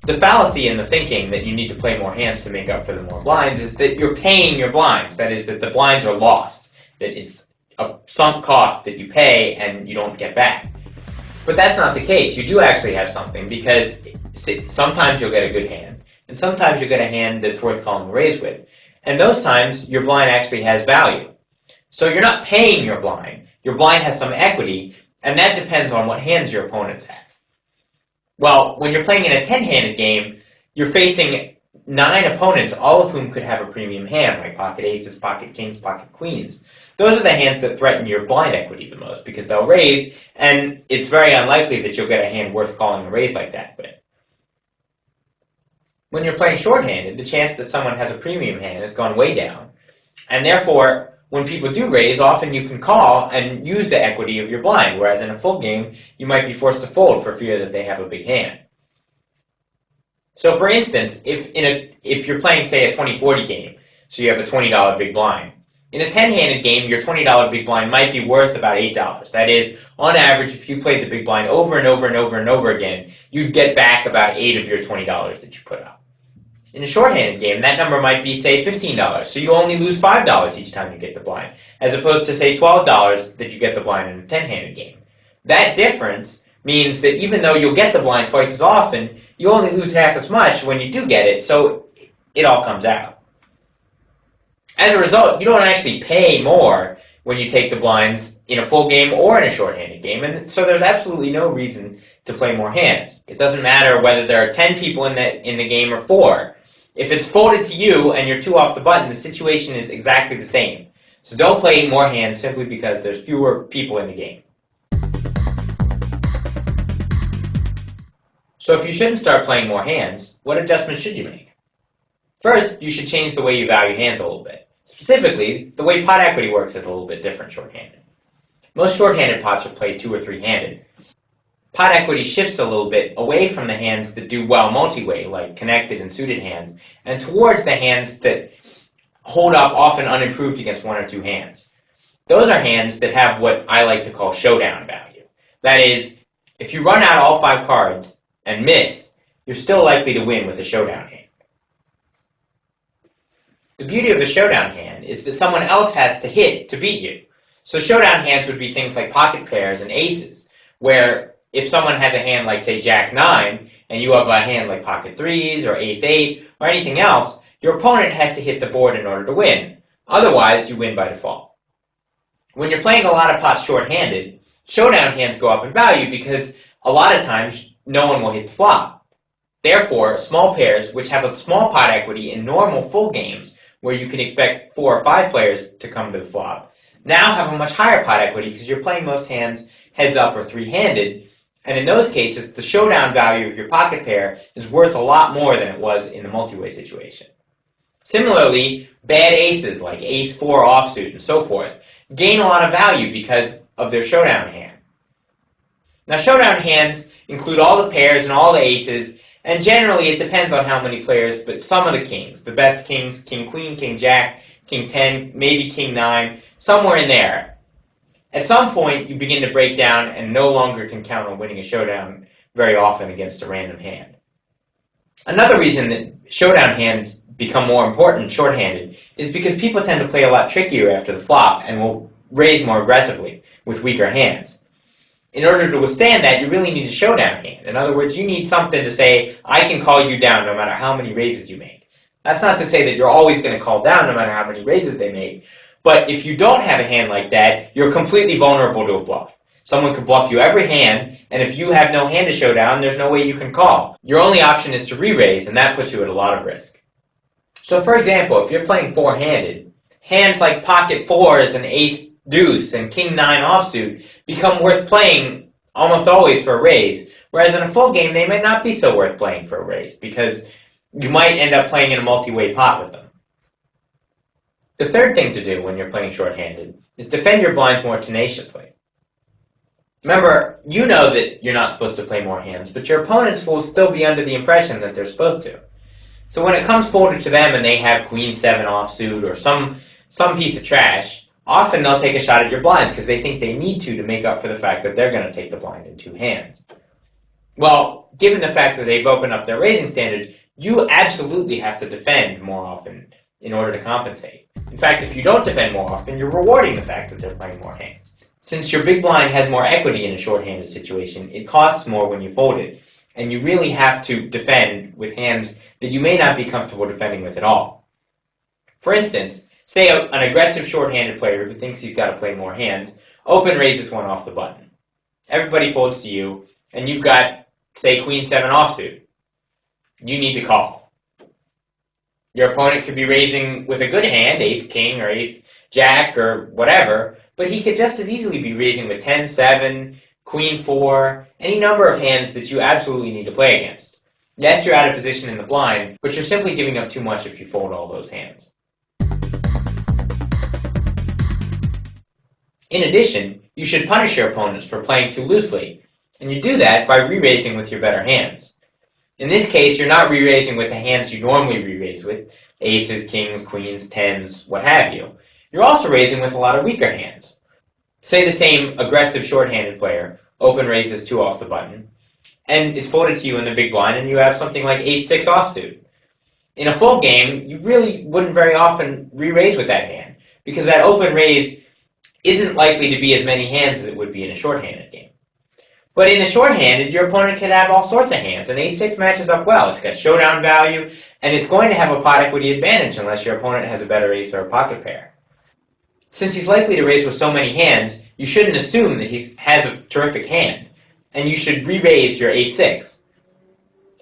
A: The fallacy in the thinking that you need to play more hands to make up for the more blinds is that you're paying your blinds. That is, that the blinds are lost. That it's a sunk cost that you pay and you don't get back. But that's not the case. You do actually have something, because sometimes you'll get a good hand, and sometimes you'll get a hand that's worth calling a raise with. And those times, your blind actually has value. So you're not paying your blind. Your blind has some equity, and that depends on what hands your opponent has. Well, when you're playing in a 10-handed game, you're facing 9 opponents, all of whom could have a premium hand, like pocket aces, pocket kings, pocket queens. Those are the hands that threaten your blind equity the most, because they'll raise, and it's very unlikely that you'll get a hand worth calling a raise like that with. When you're playing shorthanded, the chance that someone has a premium hand has gone way down, and therefore, when people do raise, often you can call and use the equity of your blind, whereas in a full game, you might be forced to fold for fear that they have a big hand. So for instance, if you're playing, say, a 20-40 game, so you have a $20 big blind, in a 10-handed game, your $20 big blind might be worth about $8. That is, on average, if you played the big blind over and over and over and over again, you'd get back about $8 of your $20 that you put up. In a shorthanded game, that number might be, say, $15, so you only lose $5 each time you get the blind, as opposed to, say, $12 that you get the blind in a 10-handed game. That difference means that even though you'll get the blind twice as often, you only lose half as much when you do get it, so it all comes out. As a result, you don't actually pay more when you take the blinds in a full game or in a shorthanded game, and so there's absolutely no reason to play more hands. It doesn't matter whether there are 10 people in the game or 4. If it's folded to you and you're 2 off the button, the situation is exactly the same. So don't play more hands simply because there's fewer people in the game. So if you shouldn't start playing more hands, what adjustments should you make? First, you should change the way you value hands a little bit. Specifically, the way pot equity works is a little bit different shorthanded. Most shorthanded pots are played 2 or 3-handed. Pot equity shifts a little bit away from the hands that do well multi-way, like connected and suited hands, and towards the hands that hold up often unimproved against 1 or 2 hands. Those are hands that have what I like to call showdown value. That is, if you run out all 5 cards and miss, you're still likely to win with a showdown hand. The beauty of a showdown hand is that someone else has to hit to beat you. So showdown hands would be things like pocket pairs and aces, where if someone has a hand like, say, Jack 9, and you have a hand like pocket 3s or ace 8 or anything else, your opponent has to hit the board in order to win. Otherwise, you win by default. When you're playing a lot of pots short-handed, showdown hands go up in value because a lot of times no one will hit the flop. Therefore, small pairs, which have a small pot equity in normal full games, where you can expect 4 or 5 players to come to the flop, now have a much higher pot equity because you're playing most hands heads up or 3-handed, and in those cases, the showdown value of your pocket pair is worth a lot more than it was in the multi-way situation. Similarly, bad aces like ace 4 offsuit and so forth gain a lot of value because of their showdown hand. Now, showdown hands include all the pairs and all the aces, and generally it depends on how many players, but some of the kings, the best kings, king queen, king jack, king 10, maybe king 9, somewhere in there. At some point, you begin to break down and no longer can count on winning a showdown very often against a random hand. Another reason that showdown hands become more important shorthanded is because people tend to play a lot trickier after the flop and will raise more aggressively with weaker hands. In order to withstand that, you really need a showdown hand. In other words, you need something to say, I can call you down no matter how many raises you make. That's not to say that you're always going to call down no matter how many raises they make, but if you don't have a hand like that, you're completely vulnerable to a bluff. Someone could bluff you every hand, and if you have no hand to show down, there's no way you can call. Your only option is to re-raise, and that puts you at a lot of risk. So for example, if you're playing 4-handed, hands like pocket 4s and ace deuce and king 9 offsuit become worth playing almost always for a raise, whereas in a full game they might not be so worth playing for a raise because you might end up playing in a multi-way pot with them. The third thing to do when you're playing shorthanded is defend your blinds more tenaciously. Remember, you know that you're not supposed to play more hands, but your opponents will still be under the impression that they're supposed to. So when it comes folded to them and they have queen 7 offsuit or some piece of trash, often they'll take a shot at your blinds because they think they need to make up for the fact that they're going to take the blind in 2 hands. Well, given the fact that they've opened up their raising standards, you absolutely have to defend more often in order to compensate. In fact, if you don't defend more often, you're rewarding the fact that they're playing more hands. Since your big blind has more equity in a short-handed situation, it costs more when you fold it, and you really have to defend with hands that you may not be comfortable defending with at all. For instance, say an aggressive short-handed player who thinks he's got to play more hands, open raises 1 off the button. Everybody folds to you, and you've got, say, queen 7 offsuit. You need to call. Your opponent could be raising with a good hand, ace king or ace jack or whatever, but he could just as easily be raising with 10-7, queen 4, any number of hands that you absolutely need to play against. Yes, you're out of position in the blind, but you're simply giving up too much if you fold all those hands. In addition, you should punish your opponents for playing too loosely, and you do that by re-raising with your better hands. In this case, you're not re-raising with the hands you normally re-raise with, aces, kings, queens, tens, what have you. You're also raising with a lot of weaker hands. Say the same aggressive short-handed player open raises 2 off the button, and it's folded to you in the big blind, and you have something like ace-6 offsuit. In a full game, you really wouldn't very often re-raise with that hand, because that open raise isn't likely to be as many hands as it would be in a short-handed game. But in the short-handed, your opponent can have all sorts of hands, and ace-6 matches up well. It's got showdown value, and it's going to have a pot equity advantage unless your opponent has a better ace or a pocket pair. Since he's likely to raise with so many hands, you shouldn't assume that he has a terrific hand, and you should re-raise your ace-6.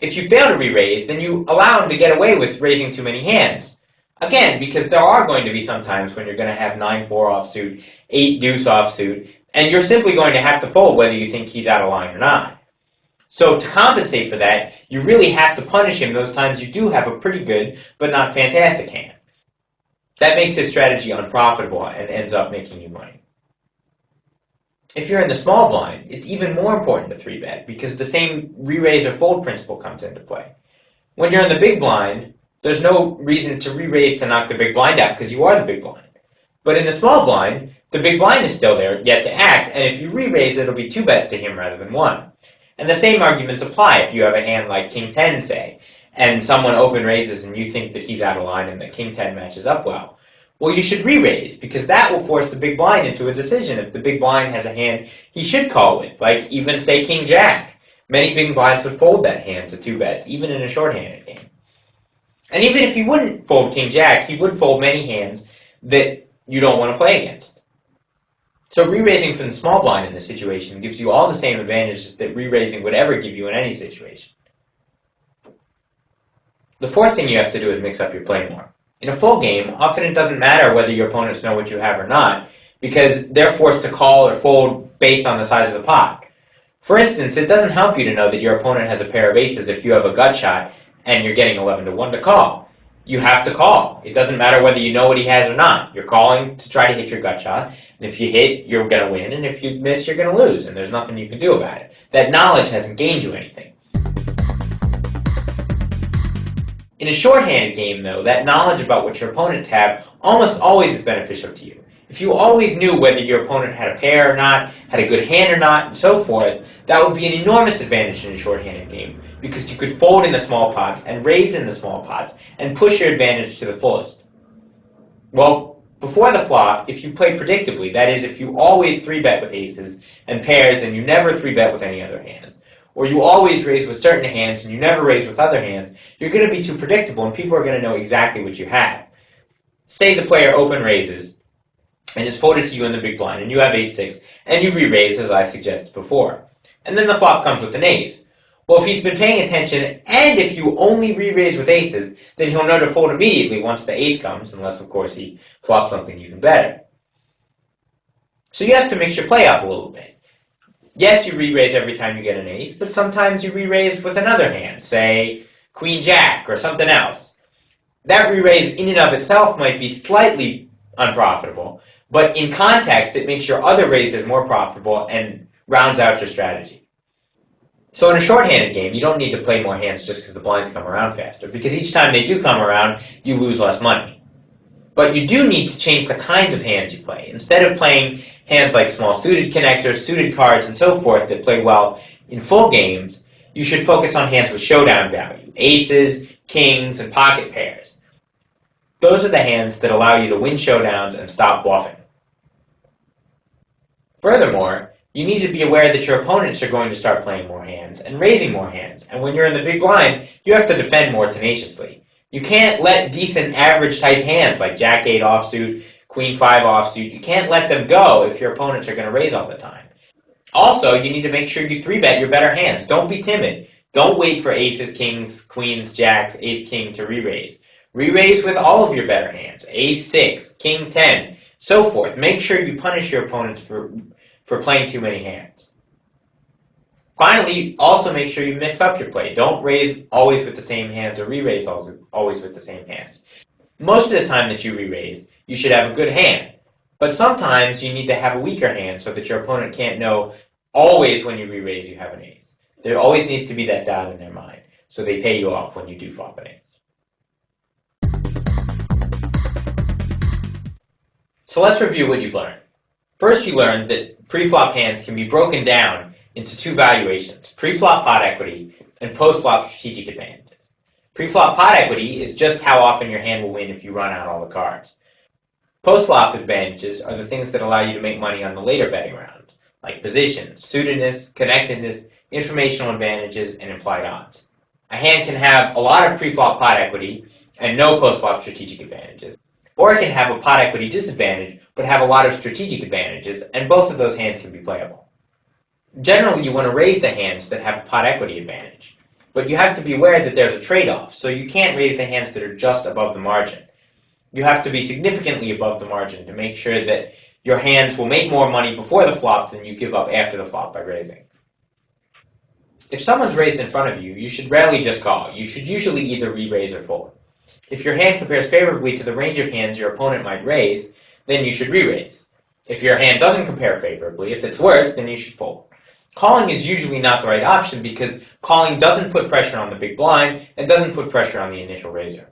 A: If you fail to re-raise, then you allow him to get away with raising too many hands. Again, because there are going to be some times when you're going to have 9-4 offsuit, 8-deuce offsuit, and you're simply going to have to fold whether you think he's out of line or not. So to compensate for that, you really have to punish him those times you do have a pretty good, but not fantastic hand. That makes his strategy unprofitable and ends up making you money. If you're in the small blind, it's even more important to 3-bet because the same re-raise or fold principle comes into play. When you're in the big blind, there's no reason to re-raise to knock the big blind out because you are the big blind. But in the small blind, the big blind is still there, yet to act, and if you re-raise, it'll be 2 bets to him rather than 1. And the same arguments apply if you have a hand like King 10, say, and someone open raises and you think that he's out of line and that King 10 matches up well. Well, you should re-raise, because that will force the big blind into a decision if the big blind has a hand he should call with, like even, say, King Jack. Many big blinds would fold that hand to 2 bets, even in a short-handed game. And even if he wouldn't fold King Jack, he would fold many hands that you don't want to play against. So re-raising from the small blind in this situation gives you all the same advantages that re-raising would ever give you in any situation. The fourth thing you have to do is mix up your play more. In a full game, often it doesn't matter whether your opponents know what you have or not, because they're forced to call or fold based on the size of the pot. For instance, it doesn't help you to know that your opponent has a pair of aces if you have a gut shot and you're getting 11-1 to call. You have to call. It doesn't matter whether you know what he has or not. You're calling to try to hit your gut shot, and if you hit, you're going to win, and if you miss, you're going to lose, and there's nothing you can do about it. That knowledge hasn't gained you anything. In a short-handed game, though, that knowledge about what your opponents have almost always is beneficial to you. If you always knew whether your opponent had a pair or not, had a good hand or not, and so forth, that would be an enormous advantage in a short-handed game, because you could fold in the small pots and raise in the small pots and push your advantage to the fullest. Well, before the flop, if you play predictably, that is, if you always 3-bet with aces and pairs and you never 3-bet with any other hands, or you always raise with certain hands and you never raise with other hands, you're going to be too predictable and people are going to know exactly what you have. Say the player open raises and it's folded to you in the big blind and you have ace-6 and you re-raise as I suggested before. And then the flop comes with an ace. Well, if he's been paying attention and if you only re-raise with aces, then he'll know to fold immediately once the ace comes, unless of course he flops something even better. So you have to mix your play up a little bit. Yes, you re-raise every time you get an ace, but sometimes you re-raise with another hand, say Queen Jack or something else. That re-raise in and of itself might be slightly unprofitable, but in context it makes your other raises more profitable and rounds out your strategy. So in a short-handed game, you don't need to play more hands just because the blinds come around faster, because each time they do come around, you lose less money. But you do need to change the kinds of hands you play. Instead of playing hands like small suited connectors, suited cards, and so forth that play well in full games, you should focus on hands with showdown value, aces, kings, and pocket pairs. Those are the hands that allow you to win showdowns and stop bluffing. Furthermore, you need to be aware that your opponents are going to start playing more hands and raising more hands, and when you're in the big blind, you have to defend more tenaciously. You can't let decent average type hands like Jack 8 offsuit, Queen 5 offsuit, you can't let them go if your opponents are going to raise all the time. Also, you need to make sure you 3-bet your better hands. Don't be timid. Don't wait for aces, kings, queens, jacks, ace, king to re-raise. Re-raise with all of your better hands, ace-6, king-10, so forth. Make sure you punish your opponents for playing too many hands. Finally, also make sure you mix up your play. Don't raise always with the same hands or re-raise always with the same hands. Most of the time that you re-raise, you should have a good hand. But sometimes you need to have a weaker hand so that your opponent can't know always when you re-raise you have an ace. There always needs to be that doubt in their mind, so they pay you off when you do flop an ace. So let's review what you've learned. First, you learned that pre-flop hands can be broken down into two valuations, pre-flop pot equity and post-flop strategic advantages. Pre-flop pot equity is just how often your hand will win if you run out all the cards. Post-flop advantages are the things that allow you to make money on the later betting round, like position, suitedness, connectedness, informational advantages, and implied odds. A hand can have a lot of pre-flop pot equity and no post-flop strategic advantages. Or it can have a pot equity disadvantage, but have a lot of strategic advantages, and both of those hands can be playable. Generally, you want to raise the hands that have a pot equity advantage, but you have to be aware that there's a trade-off, so you can't raise the hands that are just above the margin. You have to be significantly above the margin to make sure that your hands will make more money before the flop than you give up after the flop by raising. If someone's raised in front of you, you should rarely just call. You should usually either re-raise or fold. If your hand compares favorably to the range of hands your opponent might raise, then you should re-raise. If your hand doesn't compare favorably, if it's worse, then you should fold. Calling is usually not the right option because calling doesn't put pressure on the big blind and doesn't put pressure on the initial raiser.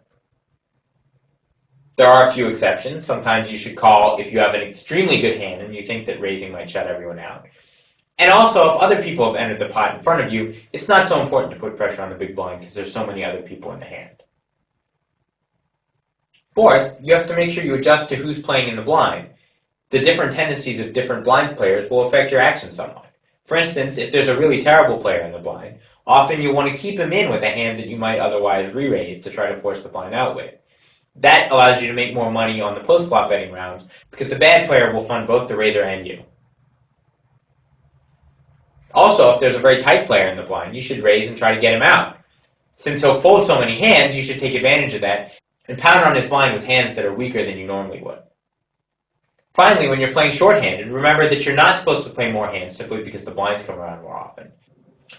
A: There are a few exceptions. Sometimes you should call if you have an extremely good hand and you think that raising might shut everyone out. And also, if other people have entered the pot in front of you, it's not so important to put pressure on the big blind because there's so many other people in the hand. Fourth, you have to make sure you adjust to who's playing in the blind. The different tendencies of different blind players will affect your action somewhat. For instance, if there's a really terrible player in the blind, often you'll want to keep him in with a hand that you might otherwise re-raise to try to force the blind out with. That allows you to make more money on the post-flop betting rounds because the bad player will fund both the raiser and you. Also, if there's a very tight player in the blind, you should raise and try to get him out. Since he'll fold so many hands, you should take advantage of that and pound on his blind with hands that are weaker than you normally would. Finally, when you're playing shorthanded, remember that you're not supposed to play more hands simply because the blinds come around more often.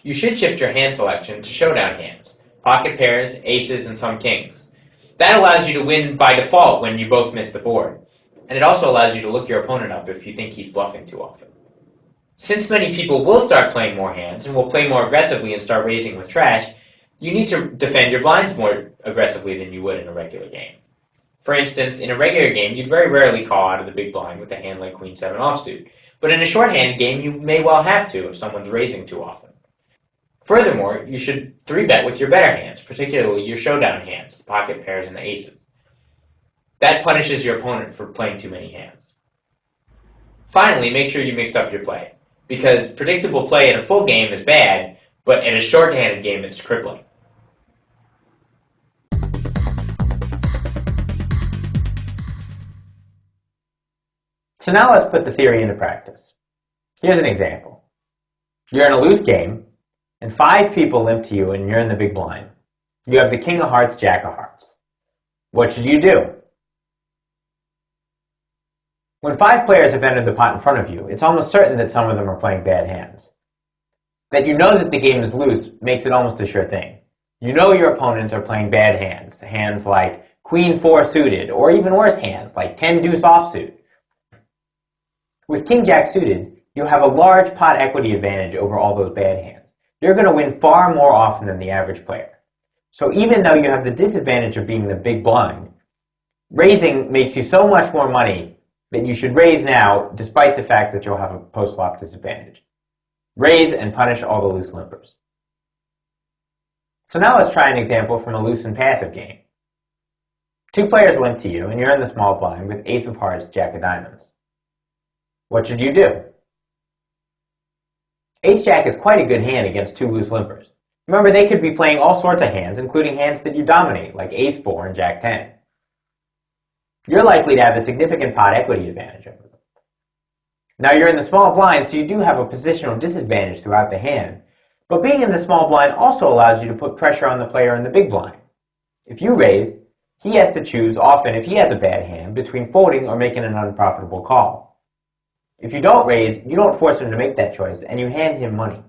A: You should shift your hand selection to showdown hands, pocket pairs, aces, and some kings. That allows you to win by default when you both miss the board, and it also allows you to look your opponent up if you think he's bluffing too often. Since many people will start playing more hands and will play more aggressively and start raising with trash, you need to defend your blinds more aggressively than you would in a regular game. For instance, in a regular game, you'd very rarely call out of the big blind with a hand like Queen 7 offsuit, but in a shorthanded game, you may well have to if someone's raising too often. Furthermore, you should 3-bet with your better hands, particularly your showdown hands, the pocket pairs and the aces. That punishes your opponent for playing too many hands. Finally, make sure you mix up your play, because predictable play in a full game is bad, but in a shorthanded game, it's crippling. So now let's put the theory into practice. Here's an example. You're in a loose game, and 5 people limp to you and you're in the big blind. You have the king of hearts, jack of hearts. What should you do? When 5 players have entered the pot in front of you, it's almost certain that some of them are playing bad hands. That you know that the game is loose makes it almost a sure thing. You know your opponents are playing bad hands, hands like Queen 4 suited, or even worse hands like 10 deuce offsuit. With king jack suited, you'll have a large pot equity advantage over all those bad hands. You're going to win far more often than the average player. So even though you have the disadvantage of being the big blind, raising makes you so much more money that you should raise now despite the fact that you'll have a post-flop disadvantage. Raise and punish all the loose limpers. So now let's try an example from a loose and passive game. 2 players limp to you and you're in the small blind with ace of hearts, jack of diamonds. What should you do? Ace-jack is quite a good hand against 2 loose limpers. Remember, they could be playing all sorts of hands, including hands that you dominate, like ace-4 and jack-10. You're likely to have a significant pot equity advantage over them. Now, you're in the small blind, so you do have a positional disadvantage throughout the hand, but being in the small blind also allows you to put pressure on the player in the big blind. If you raise,
B: he has to choose often, if he has a bad hand, between folding or making an unprofitable call. If you don't raise, you don't force him to make that choice, and you hand him money.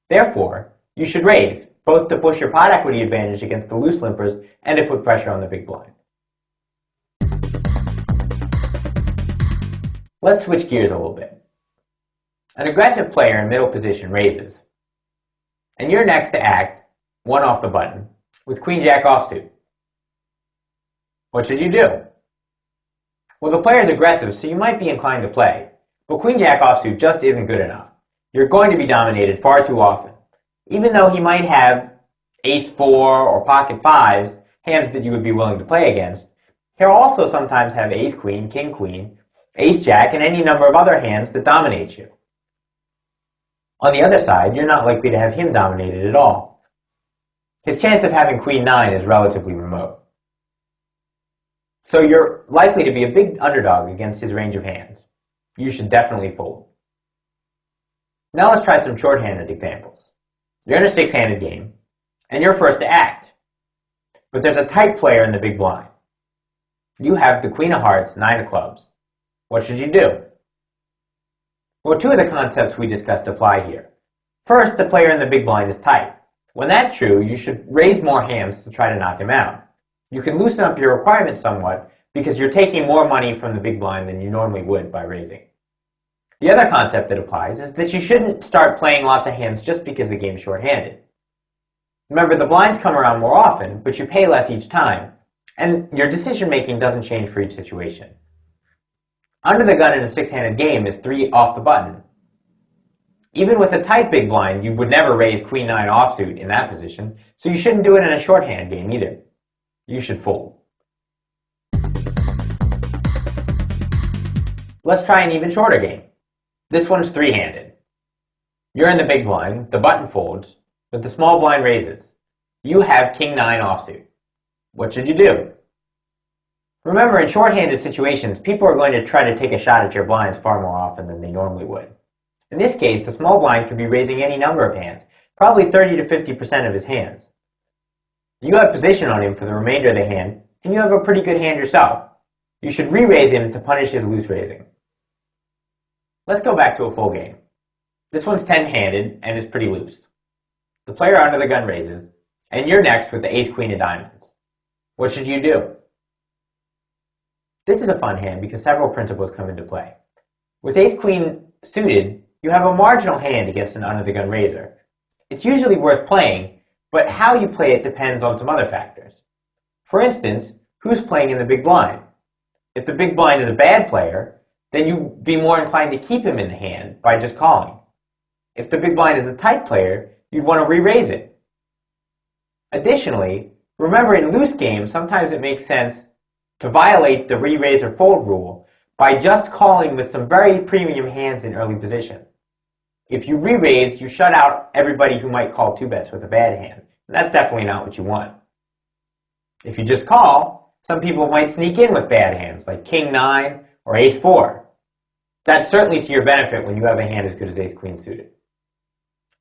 B: Therefore, you should raise, both to push your pot equity advantage against the loose limpers and to put pressure on the big blind. Let's switch gears a little bit. An aggressive player in middle position raises, and you're next to act, one off the button, with Queen-Jack offsuit. What should you do? Well, the player is aggressive, so you might be inclined to play, but Queen-Jack offsuit just isn't good enough. You're going to be dominated far too often. Even though he might have ace-4 or pocket-5s, hands that you would be willing to play against, he'll also sometimes have ace-queen, king-queen, ace-jack, and any number of other hands that dominate you. On the other side, you're not likely to have him dominated at all. His chance of having queen-9 is relatively remote. So you're likely to be a big underdog against his range of hands. You should definitely fold. Now let's try some short-handed examples. You're in a six-handed game, and you're first to act. But there's a tight player in the big blind. You have the queen of hearts, nine of clubs. What should you do? Well, two of the concepts we discussed apply here. First, the player in the big blind is tight. When that's true, you should raise more hands to try to knock him out. You can loosen up your requirements somewhat because you're taking more money from the big blind than you normally would by raising. The other concept that applies is that you shouldn't start playing lots of hands just because the game's short-handed. Remember, the blinds come around more often, but you pay less each time, and your decision-making doesn't change for each situation. Under the gun in a six-handed game is 3 off the button. Even with a tight big blind, you would never raise queen-9 offsuit in that position, so you shouldn't do it in a shorthand game either. You should fold. Let's try an even shorter game. This one's three-handed. You're in the big blind, the button folds, but the small blind raises. You have king-9 offsuit. What should you do? Remember, in short-handed situations, people are going to try to take a shot at your blinds far more often than they normally would. In this case, the small blind could be raising any number of hands, probably 30 to 50% of his hands. You have position on him for the remainder of the hand, and you have a pretty good hand yourself. You should re-raise him to punish his loose raising. Let's go back to a full game. This one's 10-handed and is pretty loose. The player under the gun raises, and you're next with the ace-queen of diamonds. What should you do? This is a fun hand because several principles come into play. With ace-queen suited, you have a marginal hand against an under-the-gun raiser. It's usually worth playing, but how you play it depends on some other factors. For instance, who's playing in the big blind? If the big blind is a bad player, then you'd be more inclined to keep him in the hand by just calling. If the big blind is a tight player, you'd want to re-raise it. Additionally, remember in loose games, sometimes it makes sense to violate the re-raise or fold rule by just calling with some very premium hands in early position. If you re-raise, you shut out everybody who might call two bets with a bad hand. And that's definitely not what you want. If you just call, some people might sneak in with bad hands like king-9 or ace-4. That's certainly to your benefit when you have a hand as good as ace-queen suited.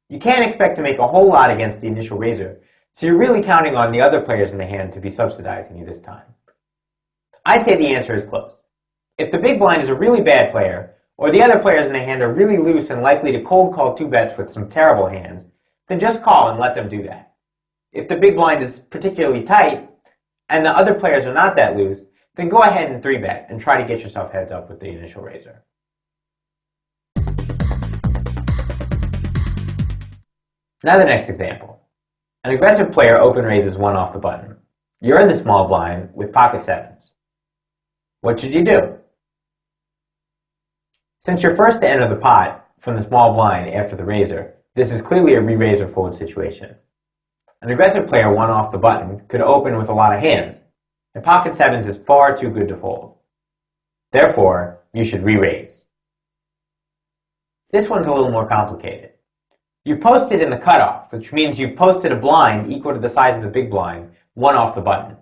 B: You can't expect to make a whole lot against the initial raiser, so you're really counting on the other players in the hand to be subsidizing you this time. I'd say the answer is close. If the big blind is a really bad player, or the other players in the hand are really loose and likely to cold call two bets with some terrible hands, then just call and let them do that. If the big blind is particularly tight, and the other players are not that loose, then go ahead and 3-bet and try to get yourself heads up with the initial raiser. Now the next example. An aggressive player open raises 1 off the button. You're in the small blind with pocket 7s. What should you do? Since you're first to enter the pot from the small blind after the raiser, this is clearly a re-raise or fold situation. An aggressive player 1 off the button could open with a lot of hands, and pocket 7s is far too good to fold. Therefore, you should re-raise. This one's a little more complicated. You've posted in the cutoff, which means you've posted a blind equal to the size of the big blind, 1 off the button.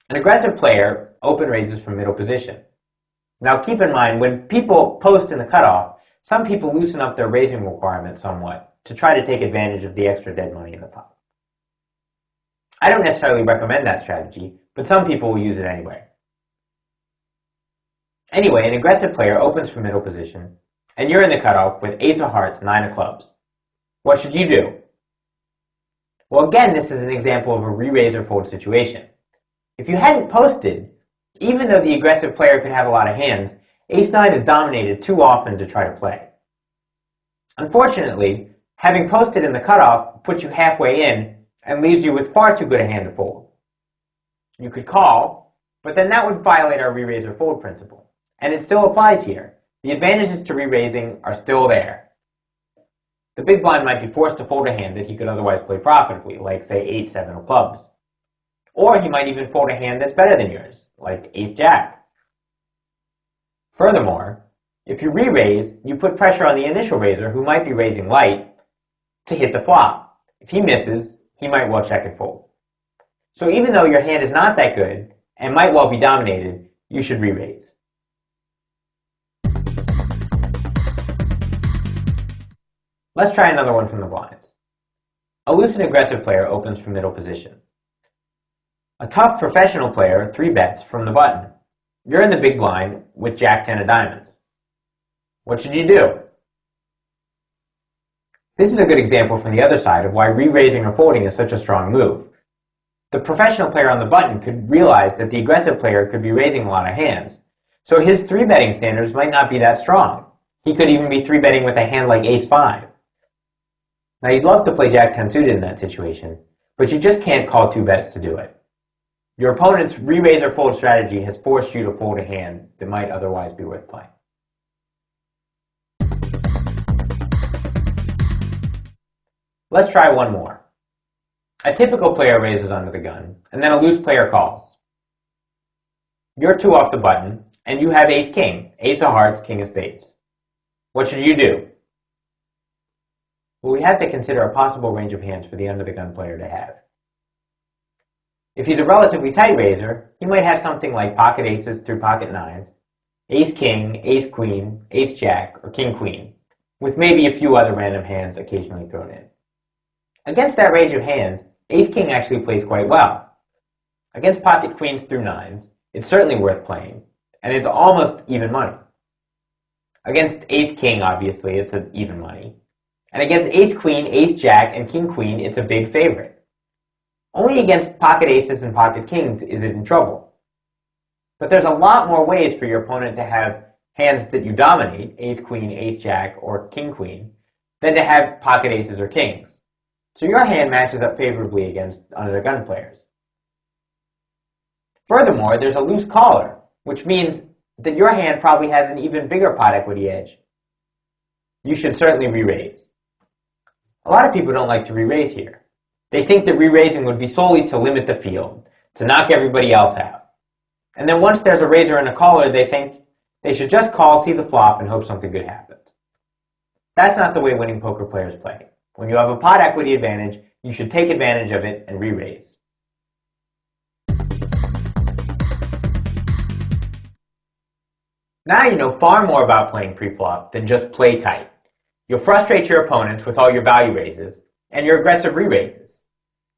B: An aggressive player open raises from middle position. Now keep in mind, when people post in the cutoff, some people loosen up their raising requirements somewhat to try to take advantage of the extra dead money in the pot. I don't necessarily recommend that strategy, but some people will use it anyway. Anyway, an aggressive player opens from middle position, and you're in the cutoff with ace of hearts, 9 of clubs. What should you do? Well, again, this is an example of a re-raise or fold situation. If you hadn't posted, even though the aggressive player could have a lot of hands, ace-9 is dominated too often to try to play. Unfortunately, having posted in the cutoff puts you halfway in and leaves you with far too good a hand to fold. You could call, but then that would violate our re-raise or fold principle. And it still applies here. The advantages to re-raising are still there. The big blind might be forced to fold a hand that he could otherwise play profitably, like say 8-7 of clubs. Or he might even fold a hand that's better than yours, like ace-jack. Furthermore, if you re-raise, you put pressure on the initial raiser, who might be raising light, to hit the flop. If he misses, he might well check and fold. So even though your hand is not that good, and might well be dominated, you should re-raise. Let's try another one from the blinds. A loose and aggressive player opens from middle position. A tough professional player 3-bets from the button. You're in the big blind with jack-10 of diamonds. What should you do? This is a good example from the other side of why re-raising or folding is such a strong move. The professional player on the button could realize that the aggressive player could be raising a lot of hands, so his 3-betting standards might not be that strong. He could even be 3-betting with a hand like ace-5. Now you'd love to play jack-10 suited in that situation, but you just can't call 2 bets to do it. Your opponent's re-raise or fold strategy has forced you to fold a hand that might otherwise be worth playing. Let's try one more. A typical player raises under the gun, and then a loose player calls. You're 2 off the button, and you have ace-king, ace of hearts, king of spades. What should you do? Well, we have to consider a possible range of hands for the under-the-gun player to have. If he's a relatively tight raiser, he might have something like pocket aces through pocket nines, ace-king, ace-queen, ace-jack, or king-queen, with maybe a few other random hands occasionally thrown in. Against that range of hands, ace-king actually plays quite well. Against pocket queens through nines, it's certainly worth playing, and it's almost even money. Against ace-king, obviously, it's an even money. And against ace-queen, ace-jack, and king-queen, it's a big favorite. Only against pocket aces and pocket kings is it in trouble. But there's a lot more ways for your opponent to have hands that you dominate, ace-queen, ace-jack, or king-queen, than to have pocket aces or kings. So your hand matches up favorably against under-the-gun players. Furthermore, there's a loose caller, which means that your hand probably has an even bigger pot equity edge. You should certainly re-raise. A lot of people don't like to re-raise here. They think that re-raising would be solely to limit the field, to knock everybody else out. And then once there's a raiser and a caller, they think they should just call, see the flop, and hope something good happens. That's not the way winning poker players play. When you have a pot equity advantage, you should take advantage of it and re-raise. Now you know far more about playing pre-flop than just play tight. You'll frustrate your opponents with all your value raises and your aggressive re-raises.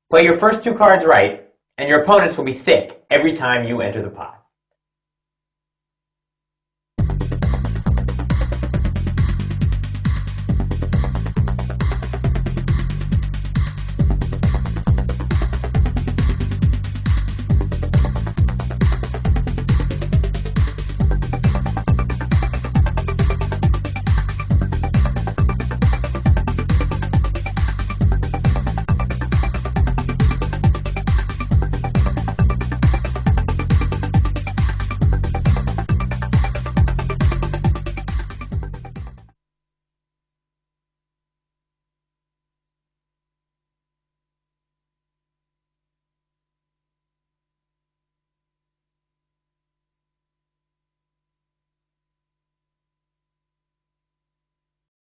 B: Play your first 2 cards right, and your opponents will be sick every time you enter the pot.